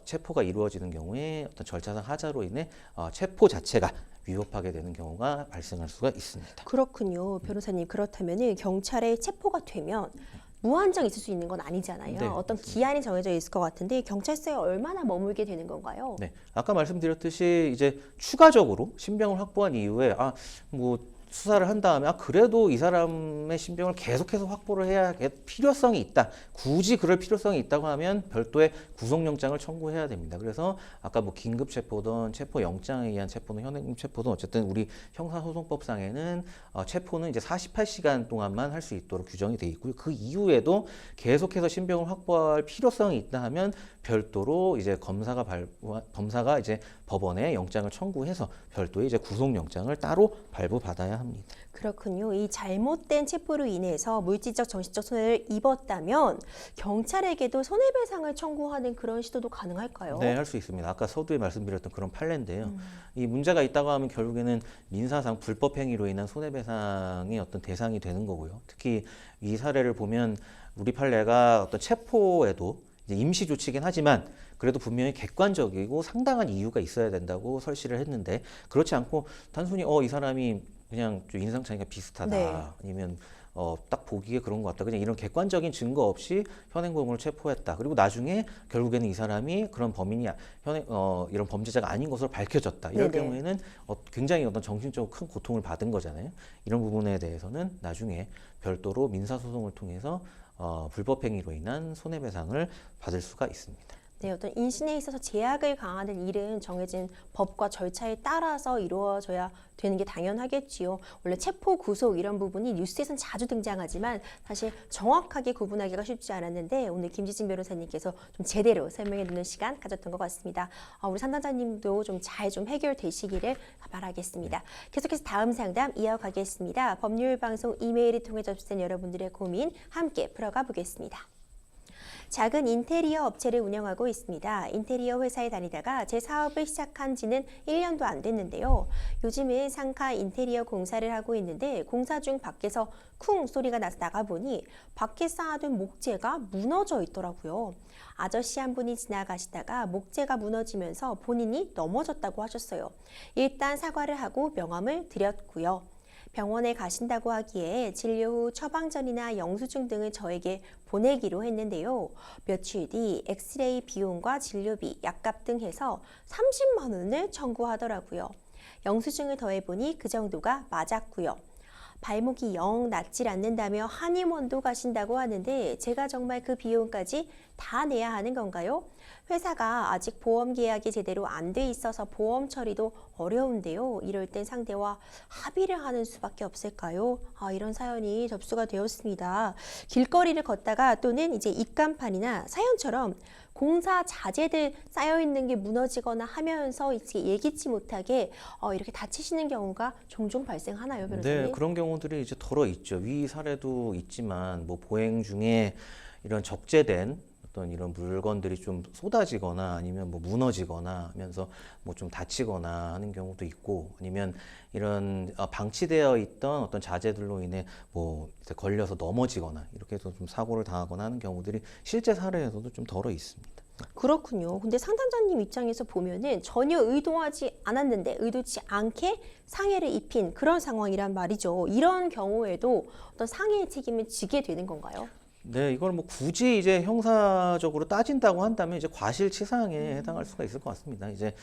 체포가 이루어지는 경우에 어떤 절차상 하자로 인해 체포 자체가 위협하게 되는 경우가 발생할 수가 있습니다. 그렇군요. 변호사님, 그렇다면 경찰에 체포가 되면 무한정 있을 수 있는 건 아니잖아요. 네, 어떤 맞습니다. 기한이 정해져 있을 것 같은데 경찰서에 얼마나 머물게 되는 건가요? 네, 아까 말씀드렸듯이 이제 추가적으로 신병을 확보한 이후에 뭐 수사를 한 다음에 그래도 이 사람의 신병을 계속해서 확보를 해야 필요성이 있다. 굳이 그럴 필요성이 있다고 하면 별도의 구속영장을 청구해야 됩니다. 그래서 아까 뭐 긴급 체포든 체포 영장에 의한 체포는 현행 체포든 어쨌든 우리 형사소송법상에는 체포는 이제 48시간 동안만 할 수 있도록 규정이 돼 있고요. 그 이후에도 계속해서 신병을 확보할 필요성이 있다 하면 별도로 이제 검사가 이제 법원에 영장을 청구해서 별도의 이제 구속영장을 따로 발부받아야 합니다. 그렇군요. 이 잘못된 체포로 인해서 물질적, 정신적 손해를 입었다면 경찰에게도 손해배상을 청구하는 그런 시도도 가능할까요? 네, 할 수 있습니다. 아까 서두에 말씀드렸던 그런 판례인데요. 이 문제가 있다고 하면 결국에는 민사상 불법 행위로 인한 손해배상의 어떤 대상이 되는 거고요. 특히 이 사례를 보면 우리 판례가 어떤 체포에도 이제 임시 조치긴 하지만 그래도 분명히 객관적이고 상당한 이유가 있어야 된다고 설시를 했는데 그렇지 않고 단순히 이 사람이 그냥 좀 인상 차이가 비슷하다 네. 아니면 딱 보기에 그런 것 같다. 그냥 이런 객관적인 증거 없이 현행범을 체포했다. 그리고 나중에 결국에는 이 사람이 그런 범인이 이런 범죄자가 아닌 것으로 밝혀졌다. 이럴 네네. 경우에는 굉장히 어떤 정신적으로 큰 고통을 받은 거잖아요. 이런 부분에 대해서는 나중에 별도로 민사소송을 통해서 불법 행위로 인한 손해배상을 받을 수가 있습니다. 네, 어떤 인신에 있어서 제약을 가하는 일은 정해진 법과 절차에 따라서 이루어져야 되는 게 당연하겠지요. 원래 체포, 구속 이런 부분이 뉴스에서는 자주 등장하지만 사실 정확하게 구분하기가 쉽지 않았는데 오늘 김지진 변호사님께서 좀 제대로 설명해 주는 시간 가졌던 것 같습니다. 우리 상담자님도 좀 잘 좀 해결되시기를 바라겠습니다. 계속해서 다음 상담 이어가겠습니다. 법률방송 이메일을 통해 접수된 여러분들의 고민 함께 풀어가 보겠습니다. 작은 인테리어 업체를 운영하고 있습니다. 인테리어 회사에 다니다가 제 사업을 시작한 지는 1년도 안 됐는데요. 요즘은 상가 인테리어 공사를 하고 있는데 공사 중 밖에서 쿵 소리가 나서 나가보니 밖에 쌓아둔 목재가 무너져 있더라고요. 아저씨 한 분이 지나가시다가 목재가 무너지면서 본인이 넘어졌다고 하셨어요. 일단 사과를 하고 명함을 드렸고요. 병원에 가신다고 하기에 진료 후 처방전이나 영수증 등을 저에게 보내기로 했는데요. 며칠 뒤 엑스레이 비용과 진료비, 약값 등 해서 30만 원을 청구하더라고요. 영수증을 더해보니 그 정도가 맞았고요. 발목이 영 낫질 않는다며 한의원도 가신다고 하는데 제가 정말 그 비용까지 다 내야 하는 건가요? 회사가 아직 보험 계약이 제대로 안 돼 있어서 보험 처리도 어려운데요. 이럴 땐 상대와 합의를 하는 수밖에 없을까요? 이런 사연이 접수가 되었습니다. 길거리를 걷다가 또는 이제 입간판이나 사연처럼 공사 자재들 쌓여 있는 게 무너지거나 하면서 이제 예기치 못하게 이렇게 다치시는 경우가 종종 발생하나요, 변호사님? 네, 그런 경우들이 이제 덜어 있죠. 위 사례도 있지만 뭐 보행 중에 이런 적재된 어떤 이런 물건들이 좀 쏟아지거나 아니면 뭐 무너지거나 하면서 뭐 좀 다치거나 하는 경우도 있고 아니면 이런 방치되어 있던 어떤 자재들로 인해 뭐 걸려서 넘어지거나 이렇게 해서 좀 사고를 당하거나 하는 경우들이 실제 사례에서도 좀 덜어 있습니다. 그렇군요. 근데 상담자님 입장에서 보면은 전혀 의도하지 않았는데 의도치 않게 상해를 입힌 그런 상황이란 말이죠. 이런 경우에도 어떤 상해의 책임을 지게 되는 건가요? 네, 이걸 뭐 굳이 이제 형사적으로 따진다고 한다면 이제 과실치상에 해당할 수가 있을 것 같습니다. 이제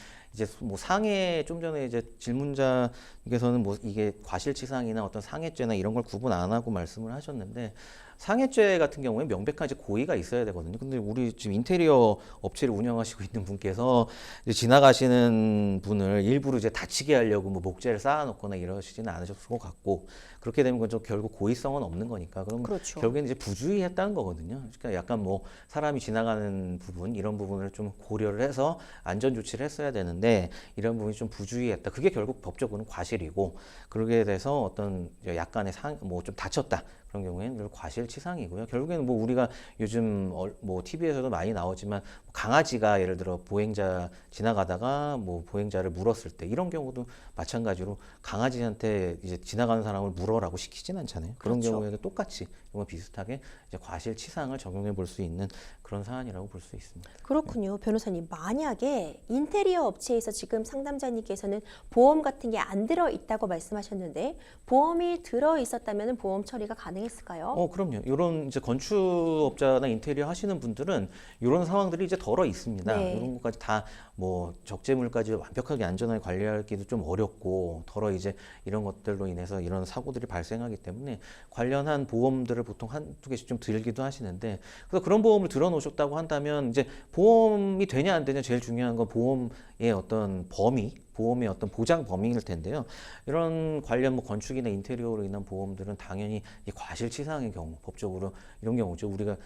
뭐 상해 좀 전에 이제 질문자께서는 뭐 이게 과실치상이나 어떤 상해죄나 이런 걸 구분 안 하고 말씀을 하셨는데 상해죄 같은 경우에 명백한 이제 고의가 있어야 되거든요. 근데 우리 지금 인테리어 업체를 운영하시고 있는 분께서 이제 지나가시는 분을 일부러 이제 다치게 하려고 뭐 목재를 쌓아놓거나 이러시지는 않으셨을 것 같고 그렇게 되면 그건 좀 결국 고의성은 없는 거니까 그럼 그렇죠. 결국에는 이제 부주의했다는 거거든요. 그러니까 약간 뭐 사람이 지나가는 부분 이런 부분을 좀 고려를 해서 안전 조치를 했어야 되는데 이런 부분이 좀 부주의했다. 그게 결국 법적으로는 과실이고 그러게 돼서 어떤 약간의 뭐 좀 다쳤다. 그런 경우에는 늘 과실치상이고요. 결국에는 뭐 우리가 요즘 뭐 TV에서도 많이 나오지만 강아지가 예를 들어 보행자 지나가다가 뭐 보행자를 물었을 때 이런 경우도 마찬가지로 강아지한테 이제 지나가는 사람을 물어라고 시키진 않잖아요. 그런 그렇죠. 경우에도 똑같이 이거 비슷하게 이제 과실치상을 적용해 볼 수 있는 그런 사안이라고 볼 수 있습니다. 그렇군요. 변호사님, 만약에 인테리어 업체에서 지금 상담자님께서는 보험 같은 게 안 들어 있다고 말씀하셨는데 보험이 들어 있었다면 보험 처리가 가능했을까요? 그럼요. 이런 이제 건축업자나 인테리어 하시는 분들은 이런 상황들이 이제 덜어 있습니다. 네. 이런 것까지 다 뭐 적재물까지 완벽하게 안전하게 관리하기도 좀 어렵고 덜어 이제 이런 것들로 인해서 이런 사고들이 발생하기 때문에 관련한 보험들을 보통 한두 개씩 좀 들기도 하시는데 그래서 그런 보험을 들어 놓으셨다고 한다면 이제 보험이 되냐 안 되냐 제일 중요한 건 보험의 어떤 범위 보험의 어떤 보장 범위일 텐데요. 이런 관련 뭐 건축이나 인테리어로 인한 보험들은 당연히 이 과실치상의 경우, 법적으로 이런 경우죠. 우리가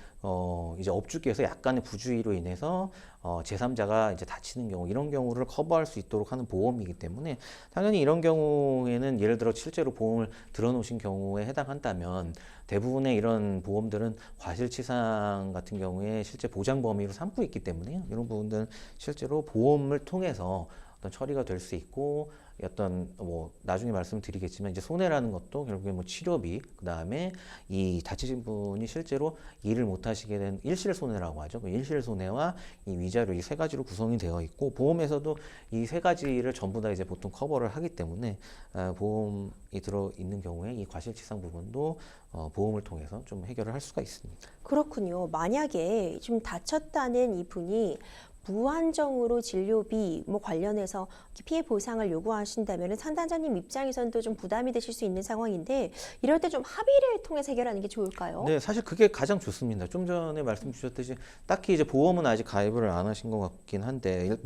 이제 업주께서 약간의 부주의로 인해서 제3자가 이제 다치는 경우 이런 경우를 커버할 수 있도록 하는 보험이기 때문에 당연히 이런 경우에는 예를 들어 실제로 보험을 들어놓으신 경우에 해당한다면 대부분의 이런 보험들은 과실치상 같은 경우에 실제 보장 범위로 삼고 있기 때문에요. 이런 부분들은 실제로 보험을 통해서 어떤 처리가 될 수 있고 어떤 뭐 나중에 말씀드리겠지만 이제 손해라는 것도 결국에 뭐 치료비 그다음에 이 다치신 분이 실제로 일을 못 하시게 된 일실 손해라고 하죠. 그 일실 손해와 이 위자료 이 세 가지로 구성이 되어 있고 보험에서도 이 세 가지를 전부 다 이제 보통 커버를 하기 때문에 보험이 들어 있는 경우에 이 과실치상 부분도 보험을 통해서 좀 해결을 할 수가 있습니다. 그렇군요. 만약에 좀 다쳤다는 이분이 무한정으로 진료비 뭐 관련해서 피해 보상을 요구하신다면 상담자님 입장에서는 또 좀 부담이 되실 수 있는 상황인데 이럴 때 좀 합의를 통해서 해결하는 게 좋을까요? 네, 사실 그게 가장 좋습니다. 좀 전에 말씀 주셨듯이 딱히 이제 보험은 아직 가입을 안 하신 것 같긴 한데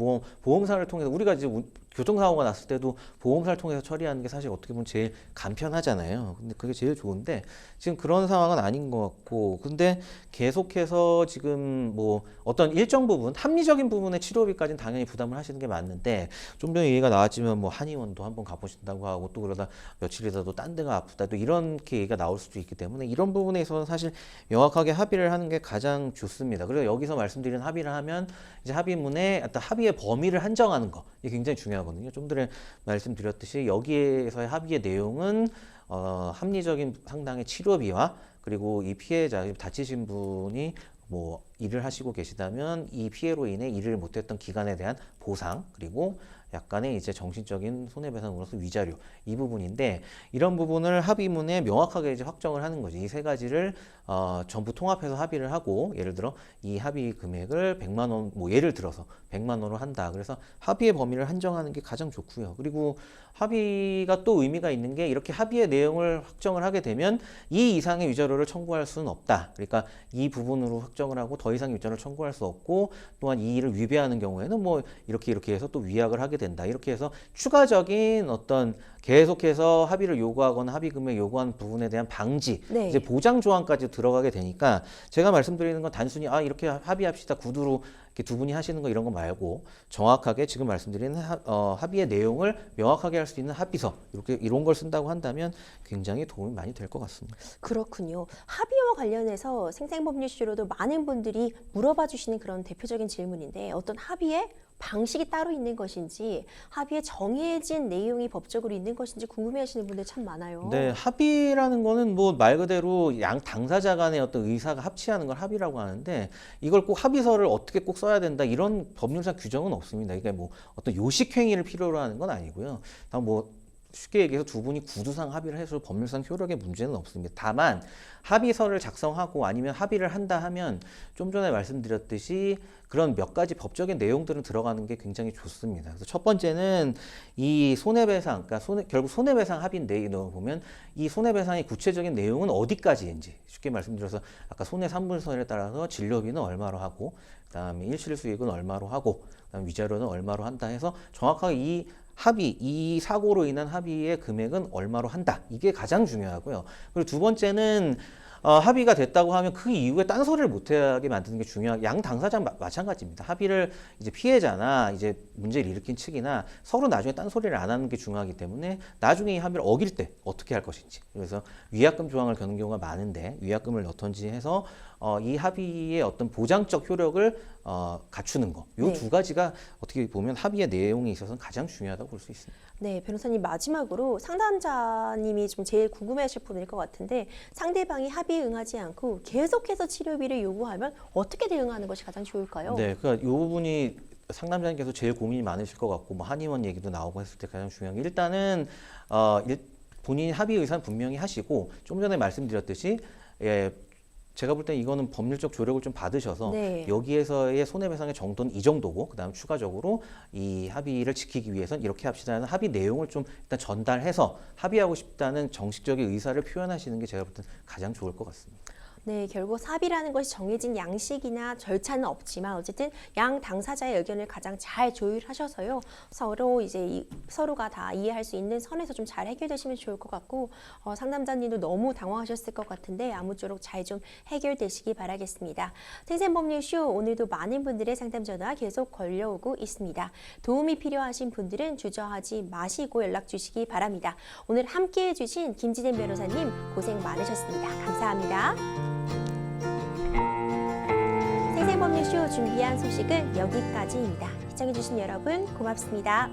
보험사를 통해서 우리가 이제 교통사고가 났을 때도 보험사를 통해서 처리하는 게 사실 어떻게 보면 제일 간편하잖아요. 근데 그게 제일 좋은데 지금 그런 상황은 아닌 것 같고 근데 계속해서 지금 뭐 어떤 일정 부분 합리적인 부분의 치료비까지는 당연히 부담을 하시는 게 맞는데 좀 전에 얘기가 나왔지만 뭐 한의원도 한번 가보신다고 하고 또 그러다 며칠 있다도 딴 데가 아프다 또 이렇게 얘기가 나올 수도 있기 때문에 이런 부분에 있어서는 사실 명확하게 합의를 하는 게 가장 좋습니다. 그래서 여기서 말씀드린 합의를 하면 이제 합의문에 어떤 합의의 범위를 한정하는 거 이게 굉장히 중요하거든요. 좀 전에 말씀드렸듯이 여기에서의 합의의 내용은 합리적인 상당의 치료비와 그리고 이 피해자 다치신 분이 뭐 일을 하시고 계시다면 이 피해로 인해 일을 못했던 기간에 대한 보상 그리고 약간의 이제 정신적인 손해배상으로서 위자료 이 부분인데 이런 부분을 합의문에 명확하게 이제 확정을 하는 거지. 이 세 가지를 전부 통합해서 합의를 하고 예를 들어 이 합의 금액을 100만 원 뭐 예를 들어서 100만 원으로 한다. 그래서 합의의 범위를 한정하는 게 가장 좋고요. 그리고 합의가 또 의미가 있는 게 이렇게 합의의 내용을 확정을 하게 되면 이 이상의 위자료를 청구할 수는 없다. 그러니까 이 부분으로 확정을 하고 더 이상의 위자료를 청구할 수 없고 또한 이 일을 위배하는 경우에는 뭐 이렇게 해서 또 위약을 하게 된다. 이렇게 해서 추가적인 어떤 계속해서 합의를 요구하거나 합의 금액 요구하는 부분에 대한 방지, 네. 이제 보장 조항까지 들어가게 되니까 제가 말씀드리는 건 단순히 이렇게 합의합시다 구두로 이렇게 두 분이 하시는 거 이런 거 말고 정확하게 지금 말씀드리는 합의의 내용을 명확하게 할 수 있는 합의서 이렇게 이런 걸 쓴다고 한다면 굉장히 도움이 많이 될 것 같습니다. 그렇군요. 합의와 관련해서 생생법률쇼로도 많은 분들이 물어봐 주시는 그런 대표적인 질문인데 어떤 합의의 방식이 따로 있는 것인지 합의에 정해진 내용이 법적으로 있는 것인지 궁금해하시는 분들 참 많아요. 네, 합의라는 거는 뭐 말 그대로 양 당사자 간의 어떤 의사가 합치하는 걸 합의라고 하는데 이걸 꼭 합의서를 어떻게 꼭 써야 된다 이런 법률상 규정은 없습니다. 이게 뭐 어떤 요식행위를 필요로 하는 건 아니고요. 뭐 쉽게 얘기해서 두 분이 구두상 합의를 해서 법률상 효력의 문제는 없습니다. 다만 합의서를 작성하고 아니면 합의를 한다 하면 좀 전에 말씀드렸듯이 그런 몇 가지 법적인 내용들은 들어가는 게 굉장히 좋습니다. 그래서 첫 번째는 이 손해배상, 그러니까 결국 손해배상 합의인데 보면 이 손해배상의 구체적인 내용은 어디까지인지 쉽게 말씀드려서 아까 손해 삼분설에 따라서 진료비는 얼마로 하고 그다음에 일실수익은 얼마로 하고 그다음에 위자료는 얼마로 한다 해서 정확하게 이 합의, 이 사고로 인한 합의의 금액은 얼마로 한다. 이게 가장 중요하고요. 그리고 두 번째는 합의가 됐다고 하면 그 이후에 딴소리를 못하게 만드는 게 중요한 양 당사자 마찬가지입니다. 합의를 이제 피해자나 이제 문제를 일으킨 측이나 서로 나중에 딴소리를 안 하는 게 중요하기 때문에 나중에 이 합의를 어길 때 어떻게 할 것인지 그래서 위약금 조항을 거는 경우가 많은데 위약금을 넣던지 해서 이 합의의 어떤 보장적 효력을 갖추는 거. 요 두 가지가 어떻게 보면 합의의 내용에 있어서는 가장 중요하다고 볼 수 있습니다. 네, 변호사님 마지막으로 상담자님이 좀 제일 궁금해하실 부분일 것 같은데 상대방이 합의에 응하지 않고 계속해서 치료비를 요구하면 어떻게 대응하는 것이 가장 좋을까요? 네, 그러니까 이 부분이 상담자님께서 제일 고민이 많으실 것 같고 뭐 한의원 얘기도 나오고 했을 때 가장 중요한 게 일단은 본인 합의 의사는 분명히 하시고 좀 전에 말씀드렸듯이 제가 볼 때 이거는 법률적 조력을 좀 받으셔서 네. 여기에서의 손해배상의 정도는 이 정도고 그다음 추가적으로 이 합의를 지키기 위해서는 이렇게 합시다는 합의 내용을 좀 일단 전달해서 합의하고 싶다는 정식적인 의사를 표현하시는 게 제가 볼 때 가장 좋을 것 같습니다. 네, 결국 합의라는 것이 정해진 양식이나 절차는 없지만 어쨌든 양 당사자의 의견을 가장 잘 조율하셔서요. 서로 이제 서로가 다 이해할 수 있는 선에서 좀 잘 해결되시면 좋을 것 같고 상담자님도 너무 당황하셨을 것 같은데 아무쪼록 잘 좀 해결되시기 바라겠습니다. 생생법률쇼 오늘도 많은 분들의 상담 전화 계속 걸려오고 있습니다. 도움이 필요하신 분들은 주저하지 마시고 연락 주시기 바랍니다. 오늘 함께해 주신 김진행 변호사님 고생 많으셨습니다. 감사합니다. 생생법률쇼 준비한 소식은 여기까지입니다. 시청해주신 여러분 고맙습니다.